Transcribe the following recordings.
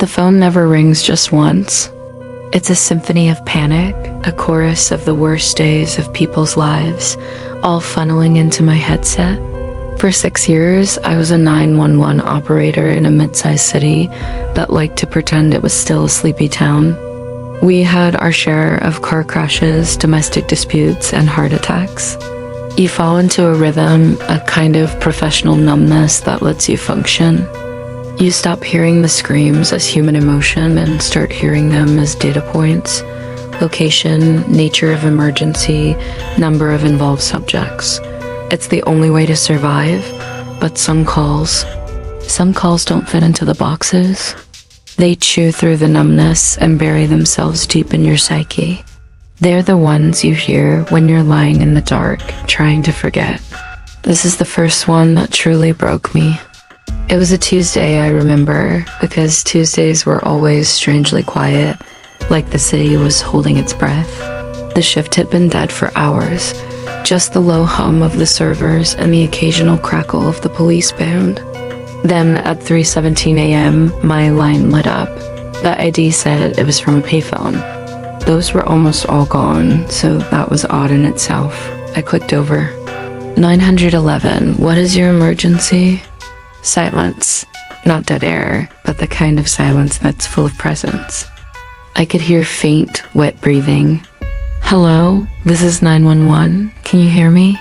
phone never rings just once. It's a symphony of panic, a chorus of the worst days of people's lives, all funneling into my headset. For 6 years, I was a 911 operator in a mid-sized city that liked to pretend it was still a sleepy town. We had our share of car crashes, domestic disputes, and heart attacks. You fall into a rhythm, a kind of professional numbness that lets you function. You stop hearing the screams as human emotion and start hearing them as data points: location, nature of emergency, number of involved subjects. It's the only way to survive, but some calls don't fit into the boxes. They chew through the numbness and bury themselves deep in your psyche. They're the ones you hear when you're lying in the dark, trying to forget. This is the first one that truly broke me. It was a Tuesday, I remember, because Tuesdays were always strangely quiet, like the city was holding its breath. The shift had been dead for hours, just the low hum of the servers and the occasional crackle of the police band. Then at 3:17 a.m., my line lit up. The ID said it was from a payphone. Those were almost all gone, so that was odd in itself. I clicked over. 911, what is your emergency? Silence. Not dead air, but the kind of silence that's full of presence. I could hear faint, wet breathing. Hello, this is 911. Can you hear me?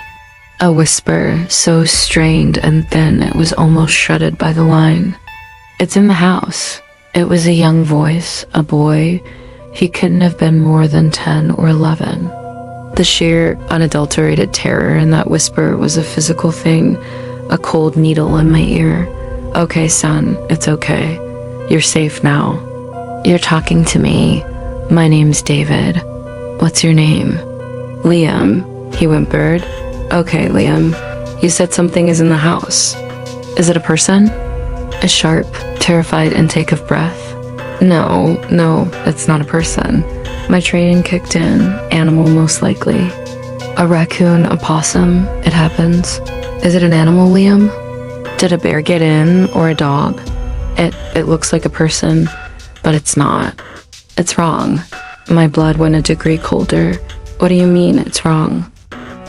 A whisper, so strained and thin it was almost shredded by the line. It's in the house. It was a young voice, a boy. He couldn't have been more than 10 or 11. The sheer, unadulterated terror in that whisper was a physical thing, a cold needle in my ear. Okay, son, it's okay. You're safe now. You're talking to me. My name's David. What's your name? Liam, he whimpered. Okay, Liam, you said something is in the house. Is it a person? A sharp, terrified intake of breath. No, it's not a person. My training kicked in, animal most likely. A raccoon, a possum, it happens. Is it an animal, Liam? Did a bear get in, or a dog? It looks like a person, but it's not. It's wrong. My blood went a degree colder. What do you mean, it's wrong?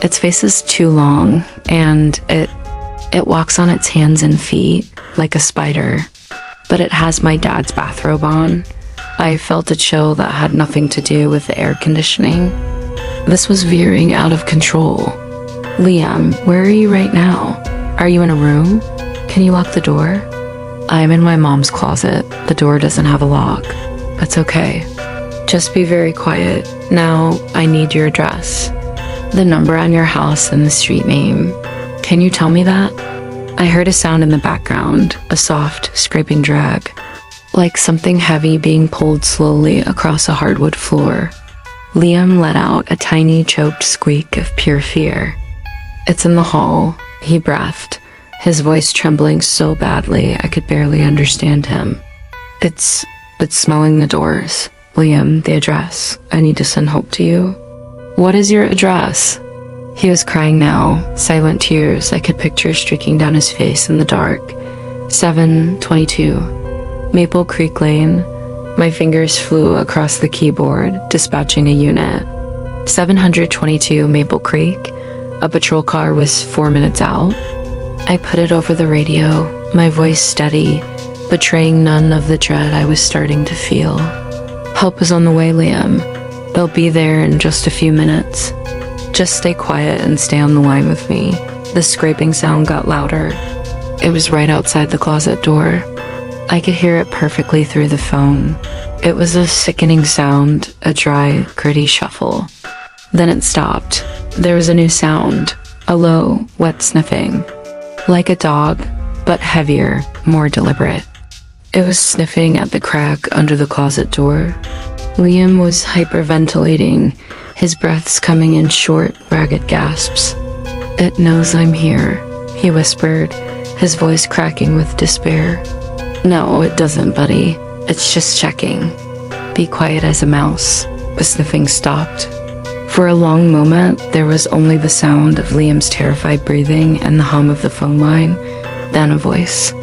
Its face is too long, and it walks on its hands and feet, like a spider. But it has my dad's bathrobe on. I felt a chill that had nothing to do with the air conditioning. This was veering out of control. Liam, where are you right now? Are you in a room? Can you lock the door? I'm in my mom's closet. The door doesn't have a lock. That's okay. Just be very quiet. Now, I need your address. The number on your house and the street name. Can you tell me that? I heard a sound in the background, a soft, scraping drag, like something heavy being pulled slowly across a hardwood floor. Liam let out a tiny, choked squeak of pure fear. It's in the hall, he breathed, his voice trembling so badly I could barely understand him. It's smelling the doors. Liam, the address. I need to send hope to you. What is your address? He was crying now, silent tears I could picture streaking down his face in the dark. 722. Maple Creek Lane. My fingers flew across the keyboard, dispatching a unit. 722 Maple Creek. A patrol car was 4 minutes out. I put it over the radio, my voice steady, betraying none of the dread I was starting to feel. Help is on the way, Liam. They'll be there in just a few minutes. Just stay quiet and stay on the line with me. The scraping sound got louder. It was right outside the closet door. I could hear it perfectly through the phone. It was a sickening sound, a dry, gritty shuffle. Then it stopped. There was a new sound, a low, wet sniffing. Like a dog, but heavier, more deliberate. It was sniffing at the crack under the closet door. Liam was hyperventilating, his breaths coming in short, ragged gasps. It knows I'm here, he whispered, his voice cracking with despair. No, it doesn't, buddy. It's just checking. Be quiet as a mouse. The sniffing stopped. For a long moment, there was only the sound of Liam's terrified breathing and the hum of the phone line, then a voice.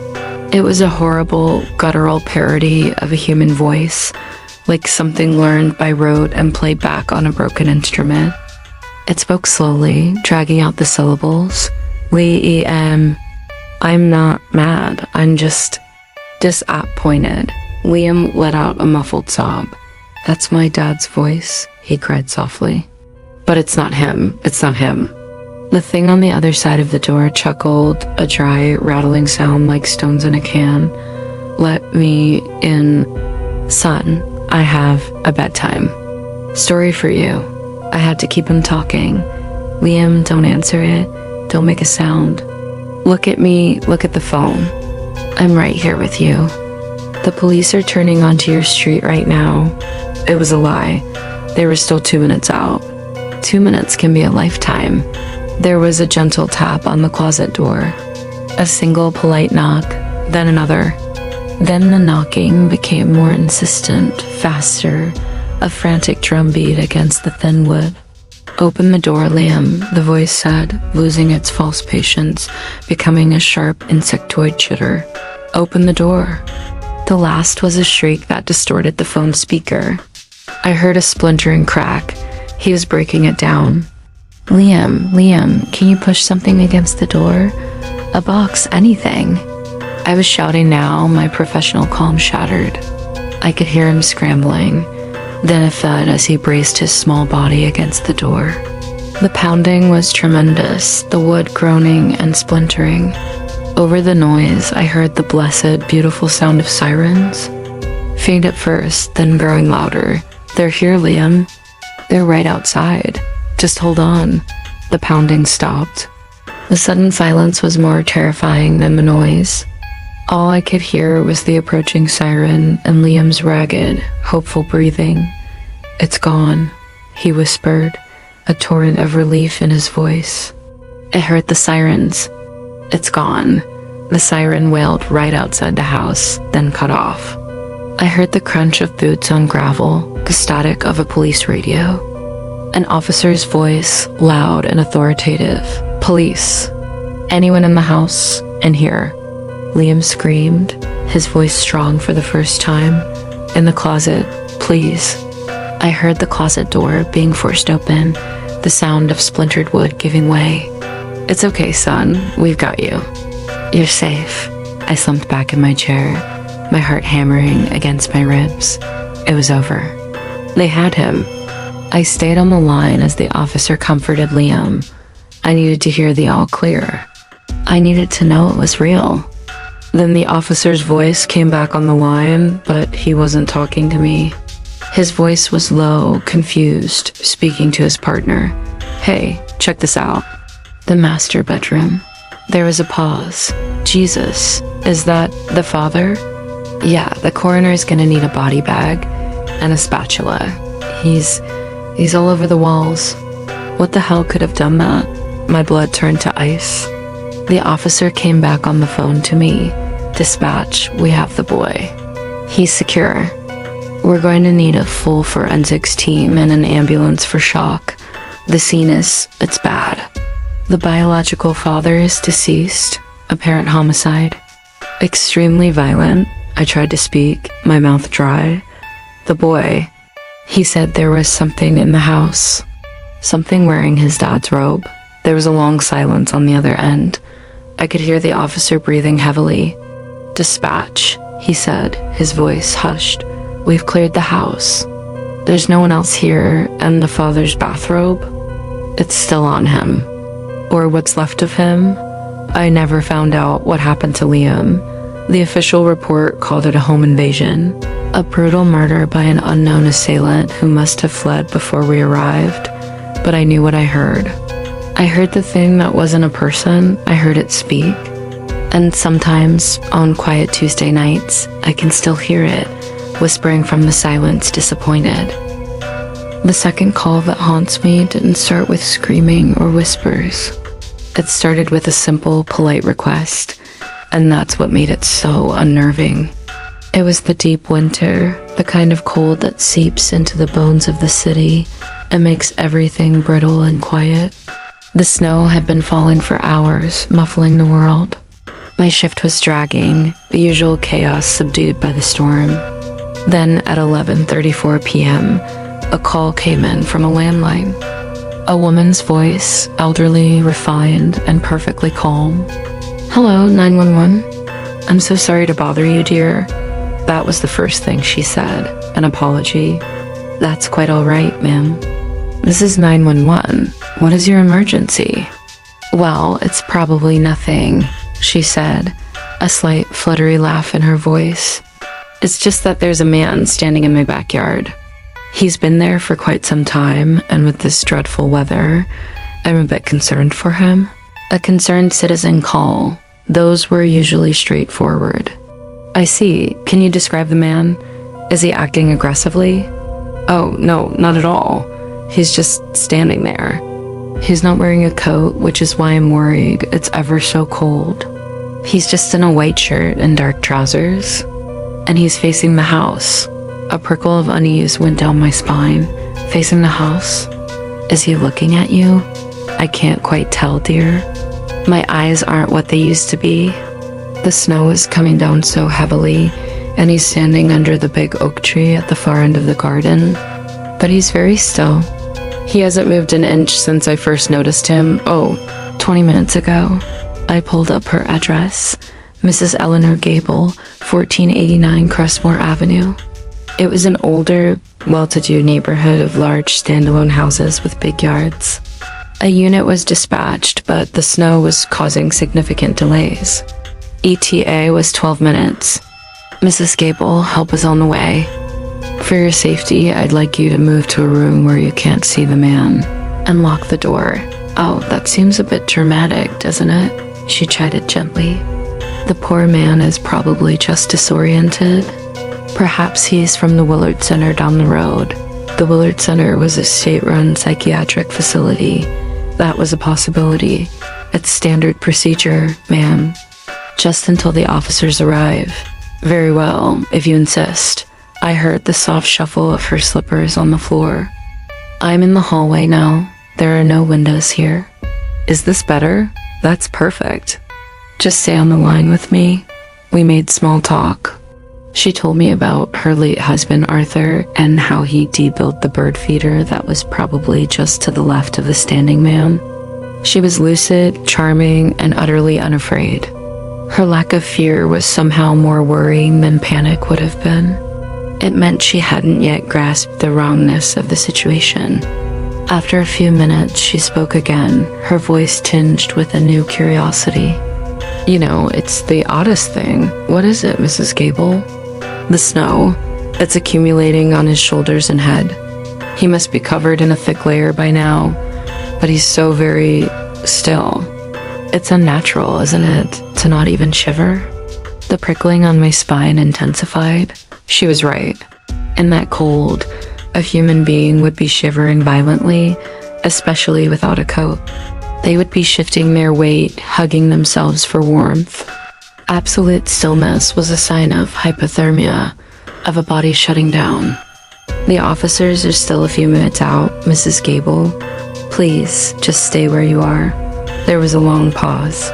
It was a horrible, guttural parody of a human voice, like something learned by rote and played back on a broken instrument. It spoke slowly, dragging out the syllables. I'm not mad, I'm just disappointed. Liam let out a muffled sob. That's my dad's voice, he cried softly. But it's not him, it's not him. The thing on the other side of the door chuckled, a dry, rattling sound like stones in a can. Let me in. Son, I have a bedtime story for you. I had to keep him talking. Liam, don't answer it. Don't make a sound. Look at me, look at the phone. I'm right here with you. The police are turning onto your street right now. It was a lie. They were still 2 minutes out. 2 minutes can be a lifetime. There was a gentle tap on the closet door. A single polite knock, then another. Then the knocking became more insistent, faster, a frantic drumbeat against the thin wood. Open the door, Liam, the voice said, losing its false patience, becoming a sharp insectoid chitter. Open the door. The last was a shriek that distorted the phone speaker. I heard a splintering crack. He was breaking it down. Liam, can you push something against the door? A box, anything. I was shouting now, my professional calm shattered. I could hear him scrambling, then a thud as he braced his small body against the door. The pounding was tremendous, the wood groaning and splintering. Over the noise, I heard the blessed, beautiful sound of sirens. Faint at first, then growing louder. They're here, Liam. They're right outside. Just hold on. The pounding stopped. The sudden silence was more terrifying than the noise. All I could hear was the approaching siren and Liam's ragged, hopeful breathing. It's gone, he whispered, a torrent of relief in his voice. I heard the sirens. It's gone. The siren wailed right outside the house, then cut off. I heard the crunch of boots on gravel, the static of a police radio. An officer's voice, loud and authoritative. Police. Anyone in the house? In here. Liam screamed, his voice strong for the first time. In the closet, please. I heard the closet door being forced open, the sound of splintered wood giving way. It's okay, son. We've got you. You're safe. I slumped back in my chair, my heart hammering against my ribs. It was over. They had him. I stayed on the line as the officer comforted Liam. I needed to hear the all clear. I needed to know it was real. Then the officer's voice came back on the line, but he wasn't talking to me. His voice was low, confused, speaking to his partner. Hey, check this out. The master bedroom. There was a pause. Jesus, is that the father? Yeah, the coroner's gonna need a body bag and a spatula. He's all over the walls. What the hell could have done that? My blood turned to ice. The officer came back on the phone to me. Dispatch, we have the boy. He's secure. We're going to need a full forensics team and an ambulance for shock. The scene it's bad. The biological father is deceased, apparent homicide. Extremely violent. I tried to speak, my mouth dry. The boy, he said there was something in the house. Something wearing his dad's robe. There was a long silence on the other end. I could hear the officer breathing heavily. Dispatch, he said, his voice hushed. We've cleared the house. There's no one else here, and the father's bathrobe? It's still on him. Or what's left of him? I never found out what happened to Liam. The official report called it a home invasion. A brutal murder by an unknown assailant who must have fled before we arrived. But I knew what I heard. I heard the thing that wasn't a person. I heard it speak. And sometimes, on quiet Tuesday nights, I can still hear it, whispering from the silence, disappointed. The second call that haunts me didn't start with screaming or whispers. It started with a simple, polite request, and that's what made it so unnerving. It was the deep winter, the kind of cold that seeps into the bones of the city and makes everything brittle and quiet. The snow had been falling for hours, muffling the world. My shift was dragging, the usual chaos subdued by the storm. Then at 11:34 p.m., a call came in from a landline. A woman's voice, elderly, refined, and perfectly calm. "Hello, 911. I'm so sorry to bother you, dear." That was the first thing she said, an apology. "That's quite all right, ma'am." "This is 911. What is your emergency?" "Well, it's probably nothing," she said, a slight fluttery laugh in her voice. "It's just that there's a man standing in my backyard. He's been there for quite some time, and with this dreadful weather, I'm a bit concerned for him." A concerned citizen call. Those were usually straightforward. "I see. Can you describe the man? Is he acting aggressively?" "Oh, no, not at all. He's just standing there. He's not wearing a coat, which is why I'm worried. It's ever so cold. He's just in a white shirt and dark trousers, and he's facing the house." A prickle of unease went down my spine. "Facing the house? Is he looking at you?" "I can't quite tell, dear. My eyes aren't what they used to be." The snow is coming down so heavily, and he's standing under the big oak tree at the far end of the garden. But he's very still. He hasn't moved an inch since I first noticed him. 20 minutes ago. I pulled up her address. Mrs. Eleanor Gable, 1489 Crestmore Avenue. It was an older, well-to-do neighborhood of large standalone houses with big yards. A unit was dispatched, but the snow was causing significant delays. ETA was 12 minutes. "Mrs. Gable, help is on the way. For your safety, I'd like you to move to a room where you can't see the man and lock the door." "Oh, that seems a bit dramatic, doesn't it?" she chided gently. "The poor man is probably just disoriented. Perhaps he's from the Willard Center down the road." The Willard Center was a state-run psychiatric facility. That was a possibility. It's standard procedure, ma'am. "Just until the officers arrive." "Very well, if you insist." I heard the soft shuffle of her slippers on the floor. "I'm in the hallway now. There are no windows here." "Is this better?" "That's perfect. Just stay on the line with me." We made small talk. She told me about her late husband, Arthur, and how he debuilt the bird feeder that was probably just to the left of the standing man. She was lucid, charming, and utterly unafraid. Her lack of fear was somehow more worrying than panic would have been. It meant she hadn't yet grasped the wrongness of the situation. After a few minutes, she spoke again, her voice tinged with a new curiosity. "You know, it's the oddest thing. What is it, Mrs. Gable?" "The snow. It's accumulating on his shoulders and head. He must be covered in a thick layer by now, but he's so very still. It's unnatural, isn't it, to not even shiver?" The prickling on my spine intensified. She was right. In that cold, a human being would be shivering violently, especially without a coat. They would be shifting their weight, hugging themselves for warmth. Absolute stillness was a sign of hypothermia, of a body shutting down. "The officers are still a few minutes out, Mrs. Gable. Please, just stay where you are." There was a long pause.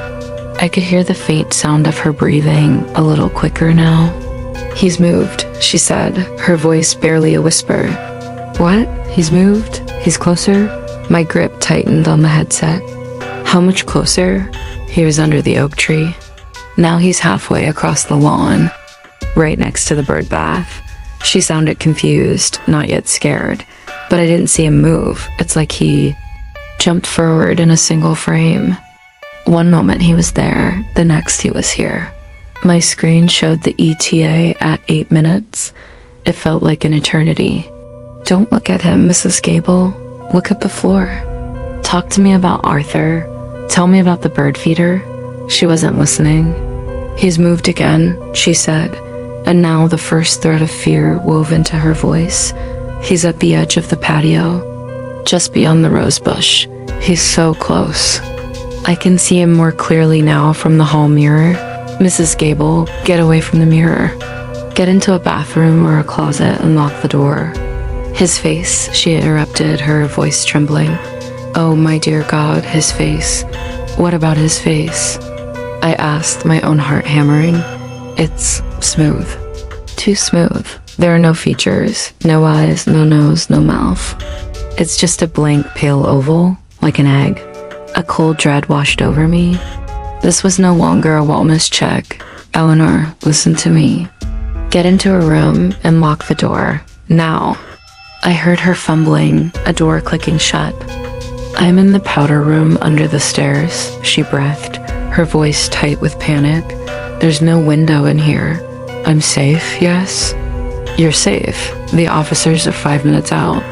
I could hear the faint sound of her breathing, a little quicker now. "He's moved," she said, her voice barely a whisper. "What? He's moved? He's closer?" My grip tightened on the headset. "How much closer?" "He was under the oak tree. Now he's halfway across the lawn, right next to the bird bath." She sounded confused, not yet scared, but I didn't see him move. It's like he jumped forward in a single frame. One moment he was there, the next he was here. My screen showed the ETA at 8 minutes. It felt like an eternity. "Don't look at him, Mrs. Gable. Look at the floor. Talk to me about Arthur. Tell me about the bird feeder." She wasn't listening. "He's moved again," she said, and now the first thread of fear wove into her voice. "He's at the edge of the patio, just beyond the rose bush. He's so close. I can see him more clearly now from the hall mirror." "Mrs. Gable, get away from the mirror. Get into a bathroom or a closet and lock the door." "His face," she interrupted, her voice trembling. "Oh, my dear God, his face. What about his face?" I asked, my own heart hammering. It's smooth. Too smooth. There are no features, no eyes, no nose, no mouth. It's just a blank pale oval, like an egg. A cold dread washed over me. This was no longer a wellness check. Eleanor, listen to me. Get into a room and lock the door. Now. I heard her fumbling, a door clicking shut. I'm in the powder room under the stairs, she breathed, her voice tight with panic. There's no window in here. I'm safe, yes? You're safe. The officers are 5 minutes out.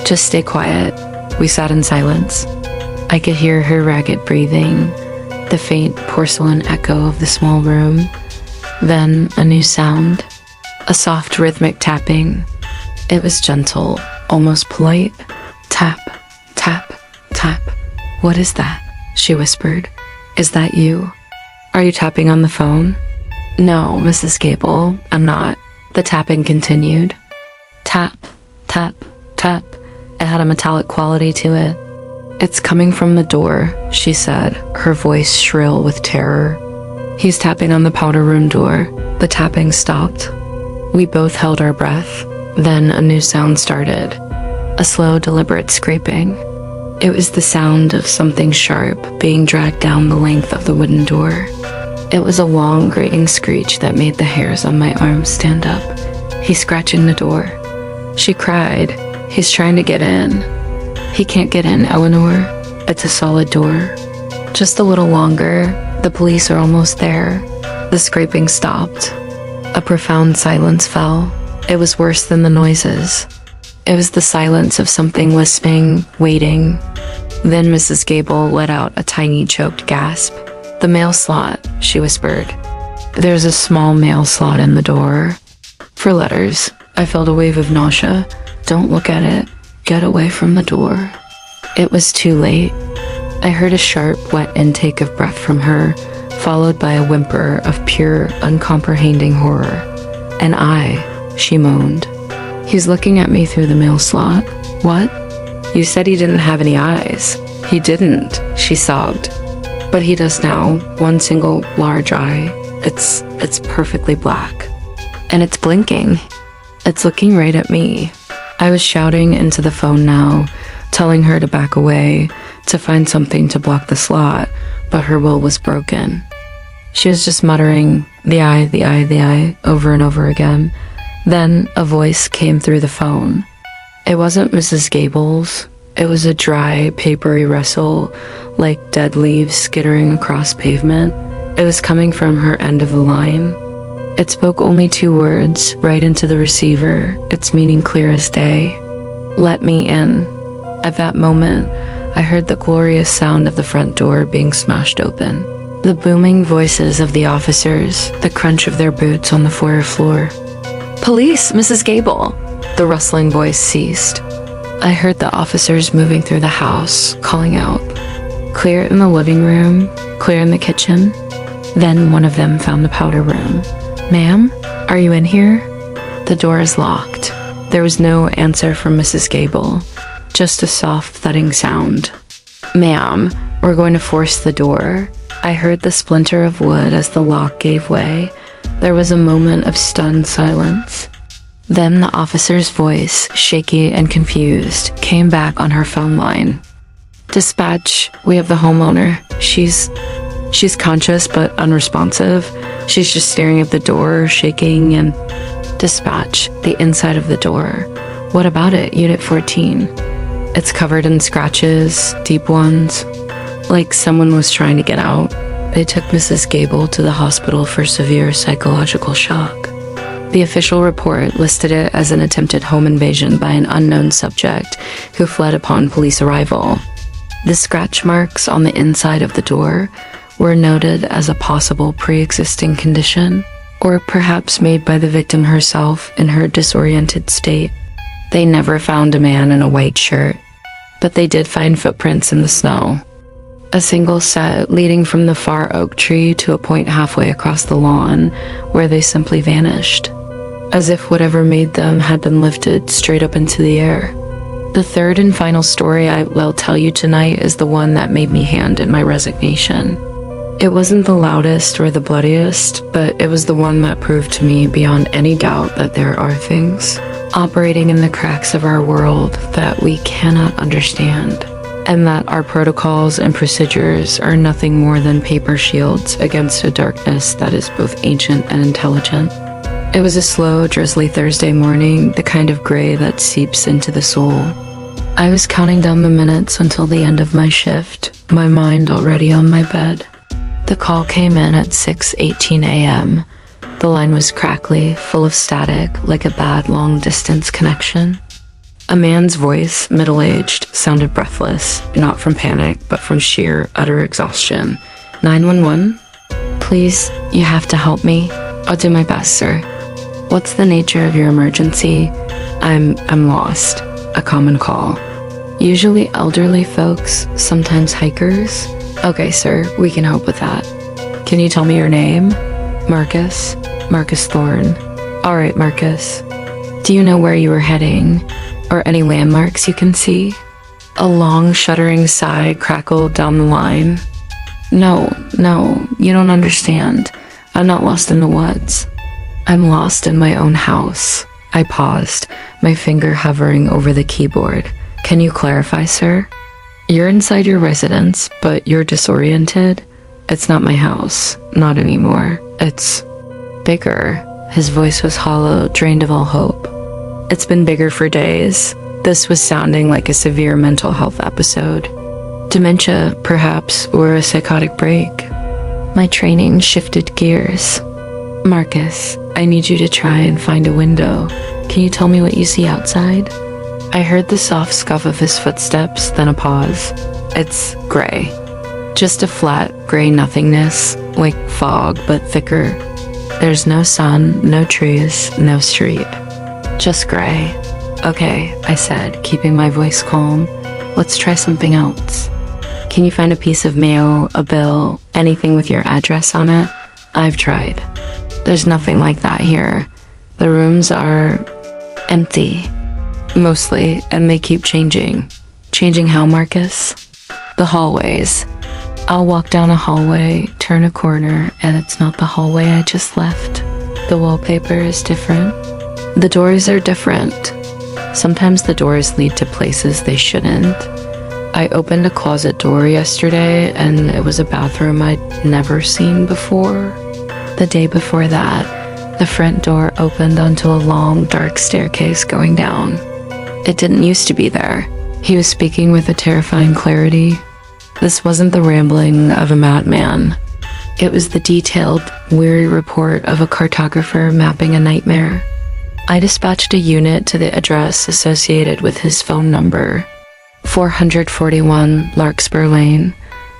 Just stay quiet. We sat in silence. I could hear her ragged breathing, the faint porcelain echo of the small room. Then a new sound, a soft rhythmic tapping. It was gentle, almost polite. Tap, tap, tap. What is that? She whispered. Is that you? Are you tapping on the phone? No, Mrs. Gable, I'm not. The tapping continued. Tap, tap, tap. It had a metallic quality to it. It's coming from the door, she said, her voice shrill with terror. He's tapping on the powder room door. The tapping stopped. We both held our breath. Then a new sound started. A slow, deliberate scraping. It was the sound of something sharp being dragged down the length of the wooden door. It was a long, grating screech that made the hairs on my arms stand up. He's scratching the door. She cried. He's trying to get in. He can't get in, Eleanor. It's a solid door. Just a little longer. The police are almost there. The scraping stopped. A profound silence fell. It was worse than the noises. It was the silence of something listening, waiting. Then Mrs. Gable let out a tiny choked gasp. The mail slot, she whispered. There's a small mail slot in the door. For letters. I felt a wave of nausea. Don't look at it. Get away from the door. It was too late. I heard a sharp, wet intake of breath from her, followed by a whimper of pure, uncomprehending horror. And she moaned. He's looking at me through the mail slot. What? You said he didn't have any eyes. He didn't, she sobbed. But he does now, one single large eye. It's perfectly black. And it's blinking. It's looking right at me. I was shouting into the phone now, telling her to back away, to find something to block the slot, but her will was broken. She was just muttering, the eye, the eye, the eye, over and over again. Then a voice came through the phone. It wasn't Mrs. Gable's. It was a dry, papery rustle, like dead leaves skittering across pavement. It was coming from her end of the line. It spoke only 2 words, right into the receiver, its meaning clear as day. Let me in. At that moment, I heard the glorious sound of the front door being smashed open. The booming voices of the officers, the crunch of their boots on the foyer floor. Police, Mrs. Gable! The rustling voice ceased. I heard the officers moving through the house, calling out. Clear in the living room, clear in the kitchen. Then one of them found the powder room. Ma'am, are you in here? The door is locked. There was no answer from Mrs. Gable, just a soft thudding sound. Ma'am, we're going to force the door. I heard the splinter of wood as the lock gave way. There was a moment of stunned silence. Then the officer's voice, shaky and confused, came back on her phone line. Dispatch, we have the homeowner. She's conscious but unresponsive. She's just staring at the door, shaking, and... Dispatch, the inside of the door. What about it, Unit 14? It's covered in scratches, deep ones. Like someone was trying to get out. They took Mrs. Gable to the hospital for severe psychological shock. The official report listed it as an attempted home invasion by an unknown subject who fled upon police arrival. The scratch marks on the inside of the door were noted as a possible pre-existing condition, or perhaps made by the victim herself in her disoriented state. They never found a man in a white shirt, but they did find footprints in the snow. A single set leading from the far oak tree to a point halfway across the lawn, where they simply vanished, as if whatever made them had been lifted straight up into the air. The third and final story I will tell you tonight is the one that made me hand in my resignation. It wasn't the loudest or the bloodiest, but it was the one that proved to me beyond any doubt that there are things operating in the cracks of our world that we cannot understand, and that our protocols and procedures are nothing more than paper shields against a darkness that is both ancient and intelligent. It was a slow, drizzly Thursday morning, the kind of gray that seeps into the soul. I was counting down the minutes until the end of my shift, my mind already on my bed. The call came in at 6:18 a.m. The line was crackly, full of static, like a bad long-distance connection. A man's voice, middle-aged, sounded breathless, not from panic, but from sheer, utter exhaustion. 911? Please, you have to help me. I'll do my best, sir. What's the nature of your emergency? I'm lost. A common call. Usually elderly folks, sometimes hikers. Okay, sir, we can help with that. Can you tell me your name? Marcus. Marcus Thorne. All right, Marcus. Do you know where you were heading? Or any landmarks you can see? A long, shuddering sigh crackled down the line. No, you don't understand. I'm not lost in the woods. I'm lost in my own house. I paused, my finger hovering over the keyboard. Can you clarify, sir? You're inside your residence, but you're disoriented. It's not my house. Not anymore. It's bigger. His voice was hollow, drained of all hope. It's been bigger for days. This was sounding like a severe mental health episode. Dementia, perhaps, or a psychotic break. My training shifted gears. Marcus, I need you to try and find a window. Can you tell me what you see outside? I heard the soft scuff of his footsteps, then a pause. It's gray. Just a flat, gray nothingness, like fog, but thicker. There's no sun, no trees, no street. Just gray. Okay, I said, keeping my voice calm. Let's try something else. Can you find a piece of mail, a bill, anything with your address on it? I've tried. There's nothing like that here. The rooms are empty. Mostly, and they keep changing. Changing how, Marcus? The hallways. I'll walk down a hallway, turn a corner, and it's not the hallway I just left. The wallpaper is different. The doors are different. Sometimes the doors lead to places they shouldn't. I opened a closet door yesterday, and it was a bathroom I'd never seen before. The day before that, the front door opened onto a long, dark staircase going down. It didn't used to be there. He was speaking with a terrifying clarity. This wasn't the rambling of a madman. It was the detailed, weary report of a cartographer mapping a nightmare. I dispatched a unit to the address associated with his phone number, 441 Larkspur Lane.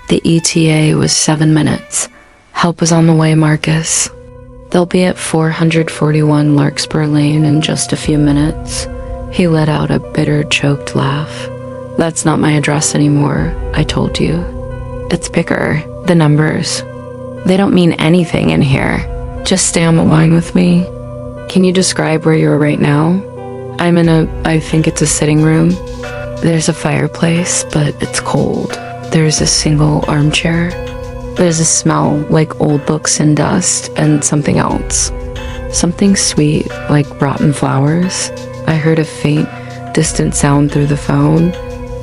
The ETA was 7 minutes. Help was on the way, Marcus. They'll be at 441 Larkspur Lane in just a few minutes. He let out a bitter, choked laugh. That's not my address anymore, I told you. It's bigger. The numbers. They don't mean anything in here. Just stay on the line with me. Can you describe where you are right now? I'm in I think it's a sitting room. There's a fireplace, but it's cold. There's a single armchair. There's a smell like old books and dust, and something else. Something sweet, like rotten flowers. I heard a faint, distant sound through the phone,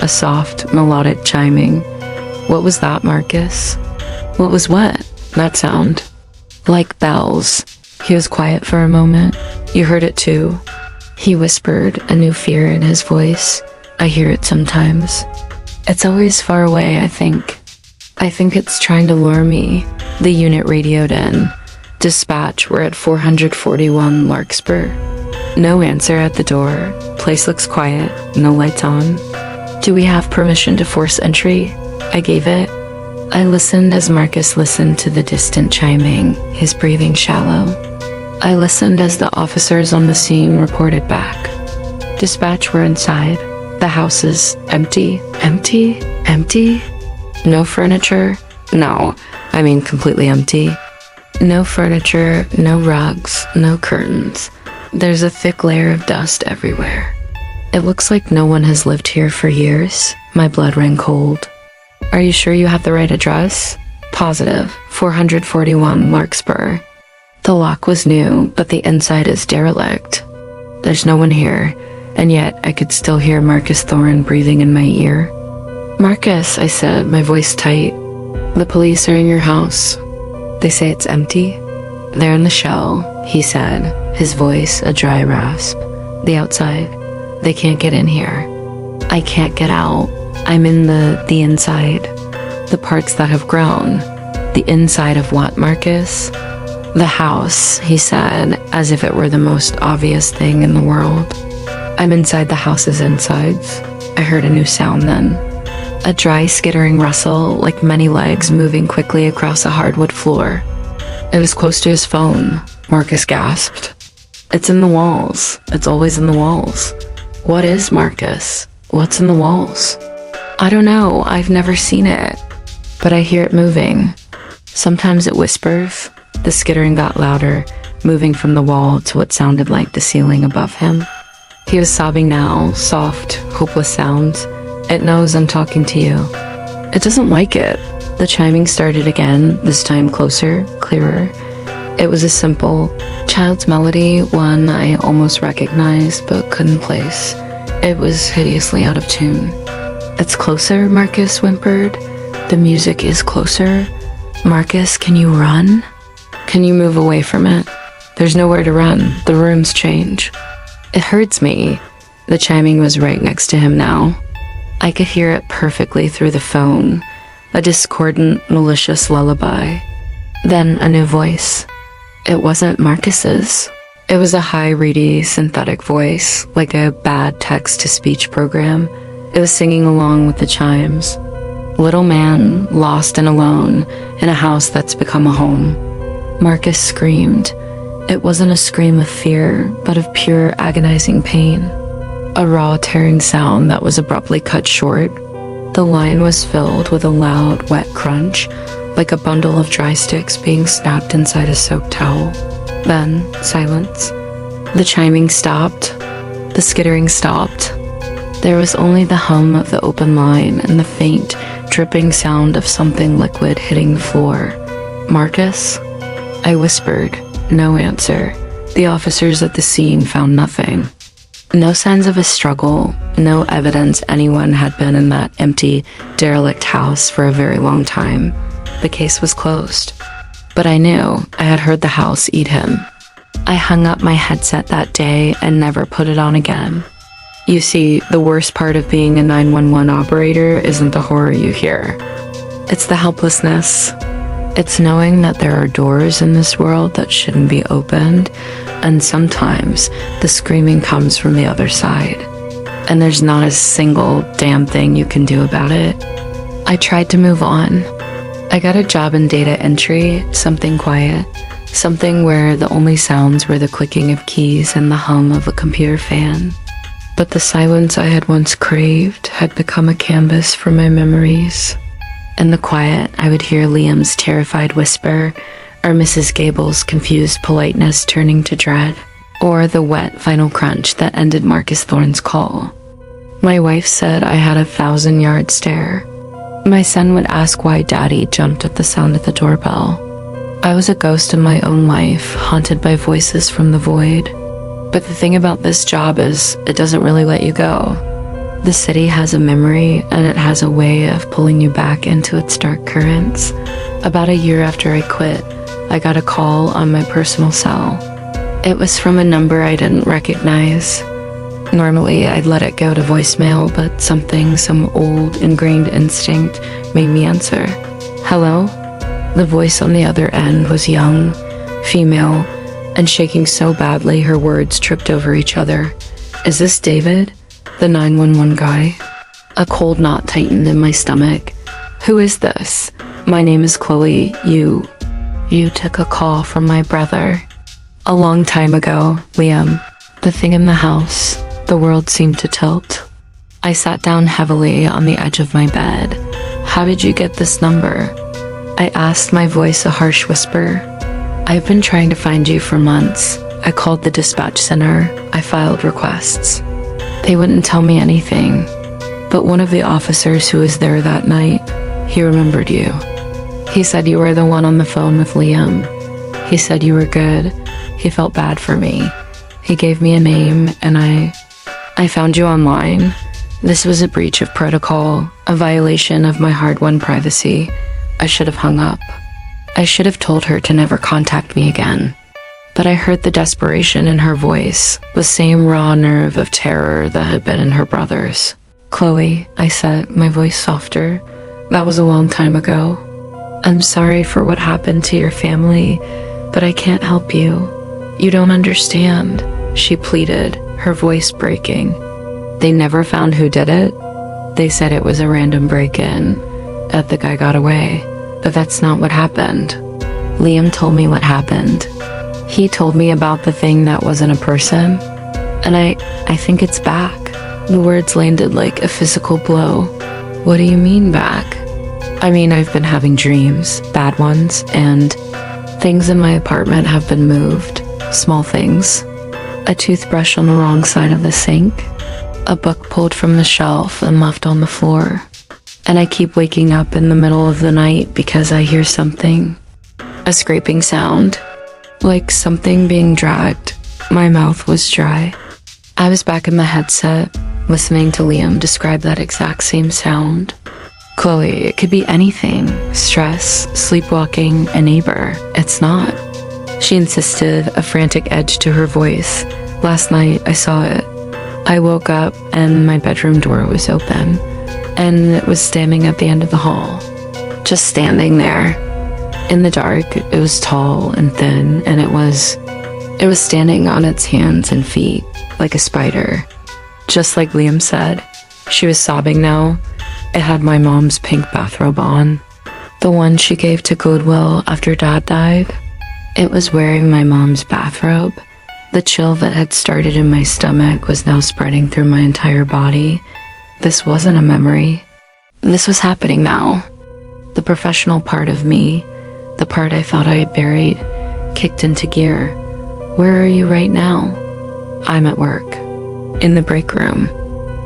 a soft, melodic chiming. What was that, Marcus? What was what? That sound. Like bells. He was quiet for a moment. You heard it too. He whispered, a new fear in his voice. I hear it sometimes. It's always far away, I think. I think it's trying to lure me. The unit radioed in. Dispatch, we're at 441 Larkspur. No answer at the door. Place looks quiet. No lights on. Do we have permission to force entry? I gave it. I listened as Marcus listened to the distant chiming, his breathing shallow. I listened as the officers on the scene reported back. Dispatch, we're inside. The house is empty. Empty? Empty? No furniture? No, I mean completely empty. No furniture, no rugs, no curtains. There's a thick layer of dust everywhere. It looks like no one has lived here for years. My blood ran cold. Are you sure you have the right address? Positive, 441 Larkspur. The lock was new, but the inside is derelict. There's no one here, and yet I could still hear Marcus Thorne breathing in my ear. Marcus, I said, my voice tight. The police are in your house. They say it's empty. They're in the shell, he said, his voice a dry rasp. The outside. They can't get in here. I can't get out. I'm in the inside. The parts that have grown. The inside of what, Marcus? The house, he said, as if it were the most obvious thing in the world. I'm inside the house's insides. I heard a new sound then. A dry skittering rustle, like many legs moving quickly across a hardwood floor. It was close to his phone. Marcus gasped. It's in the walls. It's always in the walls. What is, Marcus? What's in the walls? I don't know. I've never seen it. But I hear it moving. Sometimes it whispers. The skittering got louder, moving from the wall to what sounded like the ceiling above him. He was sobbing now, soft, hopeless sounds. It knows I'm talking to you. It doesn't like it. The chiming started again, this time closer, clearer. It was a simple, child's melody, one I almost recognized but couldn't place. It was hideously out of tune. It's closer, Marcus whimpered. The music is closer. Marcus, can you run? Can you move away from it? There's nowhere to run. The rooms change. It hurts me. The chiming was right next to him now. I could hear it perfectly through the phone. A discordant, malicious lullaby. Then a new voice. It wasn't Marcus's. It was a high, reedy, synthetic voice, like a bad text-to-speech program. It was singing along with the chimes. Little man, lost and alone, in a house that's become a home. Marcus screamed. It wasn't a scream of fear, but of pure, agonizing pain. A raw, tearing sound that was abruptly cut short. The line was filled with a loud, wet crunch, like a bundle of dry sticks being snapped inside a soaked towel. Then, silence. The chiming stopped. The skittering stopped. There was only the hum of the open line and the faint, dripping sound of something liquid hitting the floor. Marcus? I whispered. No answer. The officers at the scene found nothing. No signs of a struggle, no evidence anyone had been in that empty, derelict house for a very long time. The case was closed. But I knew I had heard the house eat him. I hung up my headset that day and never put it on again. You see, the worst part of being a 911 operator isn't the horror you hear. It's the helplessness. It's knowing that there are doors in this world that shouldn't be opened, and sometimes the screaming comes from the other side, and there's not a single damn thing you can do about it. I tried to move on. I got a job in data entry, something quiet, something where the only sounds were the clicking of keys and the hum of a computer fan. But the silence I had once craved had become a canvas for my memories. In the quiet, I would hear Liam's terrified whisper, or Mrs. Gable's confused politeness turning to dread, or the wet final crunch that ended Marcus Thorne's call. My wife said I had a 1,000-yard stare. My son would ask why Daddy jumped at the sound of the doorbell. I was a ghost in my own life, haunted by voices from the void. But the thing about this job is, it doesn't really let you go. The city has a memory, and it has a way of pulling you back into its dark currents. About a year after I quit, I got a call on my personal cell. It was from a number I didn't recognize. Normally, I'd let it go to voicemail, but some old, ingrained instinct made me answer. Hello? The voice on the other end was young, female, and shaking so badly her words tripped over each other. Is this David? The 911 guy? A cold knot tightened in my stomach. Who is this? My name is Chloe. You took a call from my brother. A long time ago, Liam. The thing in the house. The world seemed to tilt. I sat down heavily on the edge of my bed. How did you get this number? I asked, my voice a harsh whisper. I've been trying to find you for months. I called the dispatch center. I filed requests. They wouldn't tell me anything. But one of the officers who was there that night, he remembered you. He said you were the one on the phone with Liam. He said you were good. He felt bad for me. He gave me a name, and I found you online. This was a breach of protocol, a violation of my hard-won privacy. I should have hung up. I should have told her to never contact me again. But I heard the desperation in her voice, the same raw nerve of terror that had been in her brother's. Chloe, I said, my voice softer. That was a long time ago. I'm sorry for what happened to your family, but I can't help you. You don't understand, she pleaded, her voice breaking. They never found who did it. They said it was a random break-in, that the guy got away. But that's not what happened. Liam told me what happened. He told me about the thing that wasn't a person, and I think it's back. The words landed like a physical blow. What do you mean back? I mean, I've been having dreams, bad ones, and things in my apartment have been moved. Small things. A toothbrush on the wrong side of the sink. A book pulled from the shelf and left on the floor. And I keep waking up in the middle of the night because I hear something. A scraping sound. Like something being dragged. My mouth was dry. I was back in the headset, listening to Liam describe that exact same sound. Chloe, it could be anything. Stress, sleepwalking, a neighbor. It's not. She insisted, a frantic edge to her voice. Last night, I saw it. I woke up and my bedroom door was open, and it was standing at the end of the hall. Just standing there. In the dark, it was tall and thin, and it was standing on its hands and feet, like a spider. Just like Liam said. She was sobbing now. It had my mom's pink bathrobe on. The one she gave to Goodwill after Dad died. It was wearing my mom's bathrobe. The chill that had started in my stomach was now spreading through my entire body. This wasn't a memory. This was happening now. The professional part of me, the part I thought I had buried, kicked into gear. Where are you right now? I'm at work. In the break room.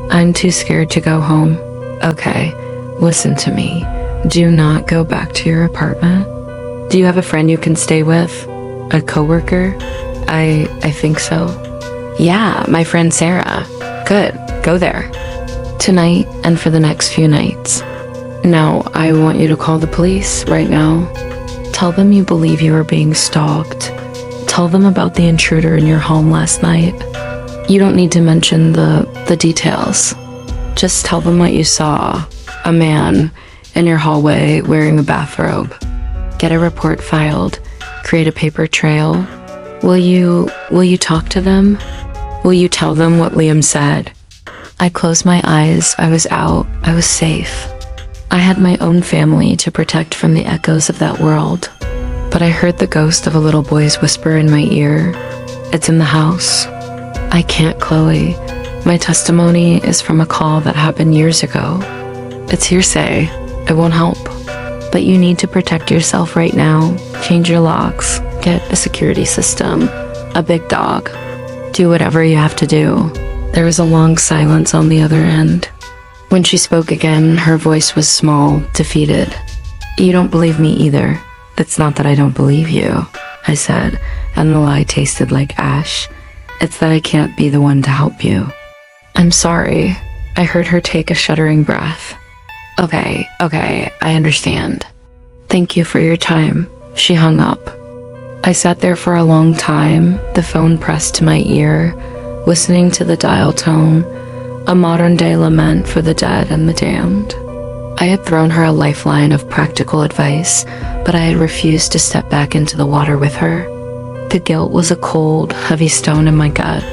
I'm too scared to go home. Okay, listen to me. Do not go back to your apartment. Do you have a friend you can stay with? A coworker? I think so. Yeah, my friend Sarah. Good, go there. Tonight and for the next few nights. Now, I want you to call the police right now. Tell them you believe you are being stalked. Tell them about the intruder in your home last night. You don't need to mention the details. Just tell them what you saw. A man in your hallway wearing a bathrobe. Get a report filed. Create a paper trail. Will you talk to them? Will you tell them what Liam said? I closed my eyes. I was out. I was safe. I had my own family to protect from the echoes of that world. But I heard the ghost of a little boy's whisper in my ear. It's in the house. I can't, Chloe. My testimony is from a call that happened years ago. It's hearsay. It won't help. But you need to protect yourself right now. Change your locks. Get a security system. A big dog. Do whatever you have to do. There was a long silence on the other end. When she spoke again, her voice was small, defeated. You don't believe me either. It's not that I don't believe you, I said, and the lie tasted like ash. It's that I can't be the one to help you. I'm sorry. I heard her take a shuddering breath. Okay, I understand. Thank you for your time. She hung up. I sat there for a long time, the phone pressed to my ear, listening to the dial tone, a modern-day lament for the dead and the damned. I had thrown her a lifeline of practical advice, but I had refused to step back into the water with her. The guilt was a cold, heavy stone in my gut.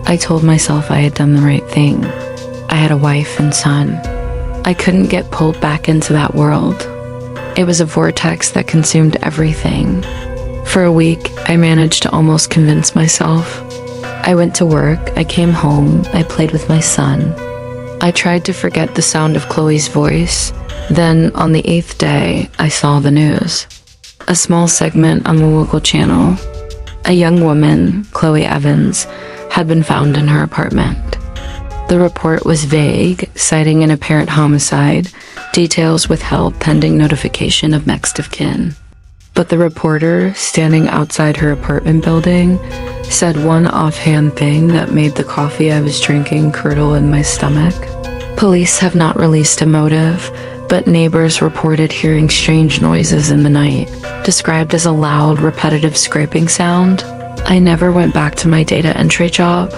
I told myself I had done the right thing. I had a wife and son. I couldn't get pulled back into that world. It was a vortex that consumed everything. For a week, I managed to almost convince myself. I went to work, I came home, I played with my son. I tried to forget the sound of Chloe's voice. Then, on the 8th day, I saw the news. A small segment on the local channel. A young woman, Chloe Evans, had been found in her apartment. The report was vague, citing an apparent homicide, Details withheld pending notification of next of kin. But the reporter, standing outside her apartment building, said one offhand thing that made the coffee I was drinking curdle in my stomach. Police have not released a motive, but neighbors reported hearing strange noises in the night, described as a loud, repetitive scraping sound. I never went back to my data entry job.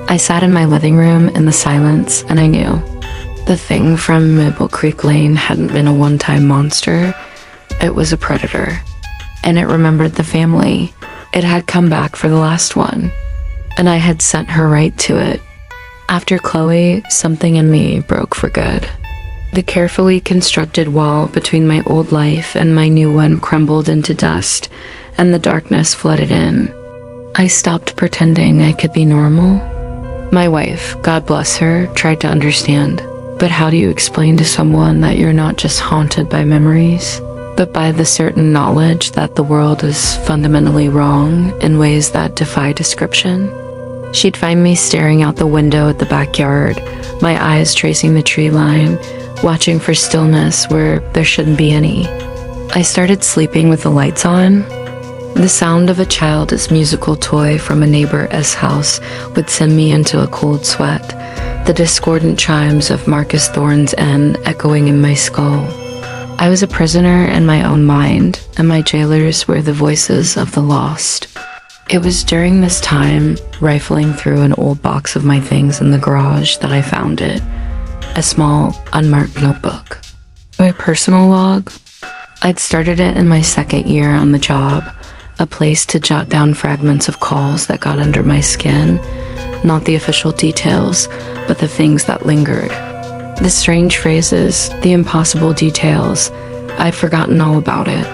I sat in my living room in the silence, and I knew the thing from Maple Creek Lane hadn't been a one-time monster. It was a predator. And it remembered the family. It had come back for the last one. And I had sent her right to it. After Chloe, something in me broke for good. The carefully constructed wall between my old life and my new one crumbled into dust, and the darkness flooded in. I stopped pretending I could be normal. My wife, God bless her, tried to understand. But how do you explain to someone that you're not just haunted by memories, but by the certain knowledge that the world is fundamentally wrong in ways that defy description? She'd find me staring out the window at the backyard, my eyes tracing the tree line, watching for stillness where there shouldn't be any. I started sleeping with the lights on. The sound of a child's musical toy from a neighbor's house would send me into a cold sweat, the discordant chimes of Marcus Thorne's N echoing in my skull. I was a prisoner in my own mind, and my jailers were the voices of the lost. It was during this time, rifling through an old box of my things in the garage, that I found it. A small, unmarked notebook. My personal log. I'd started it in my second year on the job, a place to jot down fragments of calls that got under my skin, not the official details, but the things that lingered. The strange phrases, the impossible details, I'd forgotten all about it.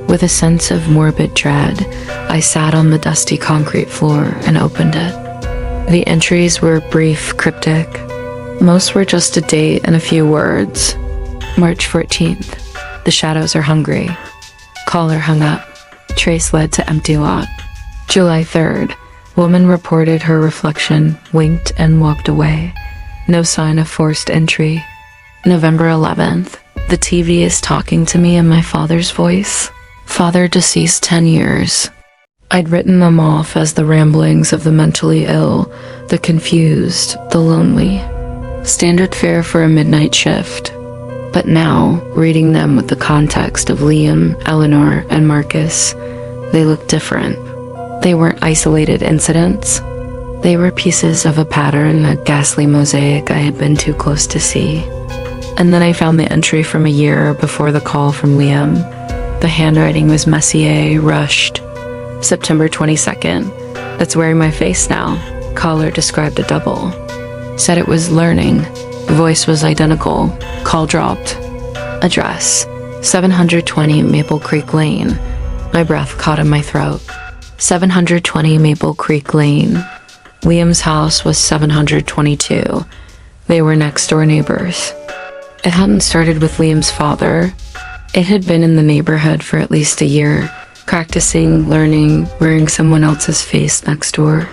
With a sense of morbid dread, I sat on the dusty concrete floor and opened it. The entries were brief, cryptic. Most were just a date and a few words. March 14th. The shadows are hungry. Caller hung up. Trace led to empty lot. July 3rd. Woman reported her reflection, winked, and walked away. No sign of forced entry. November 11th. The TV is talking to me in my father's voice. Father deceased 10 years. I'd written them off as the ramblings of the mentally ill, the confused, the lonely. Standard fare for a midnight shift. But now, reading them with the context of Liam, Eleanor, and Marcus, they looked different. They weren't isolated incidents. They were pieces of a pattern, a ghastly mosaic I had been too close to see. And then I found the entry from a year before the call from Liam. The handwriting was Messier, rushed. September 22nd. That's wearing my face now. Caller described a double. Said it was learning. Voice was identical. Call dropped. Address: 720 Maple Creek Lane. My breath caught in my throat. 720 Maple Creek Lane. Liam's house was 722. They were next door neighbors. It hadn't started with Liam's father. It had been in the neighborhood for at least a year, practicing, learning, wearing someone else's face next door.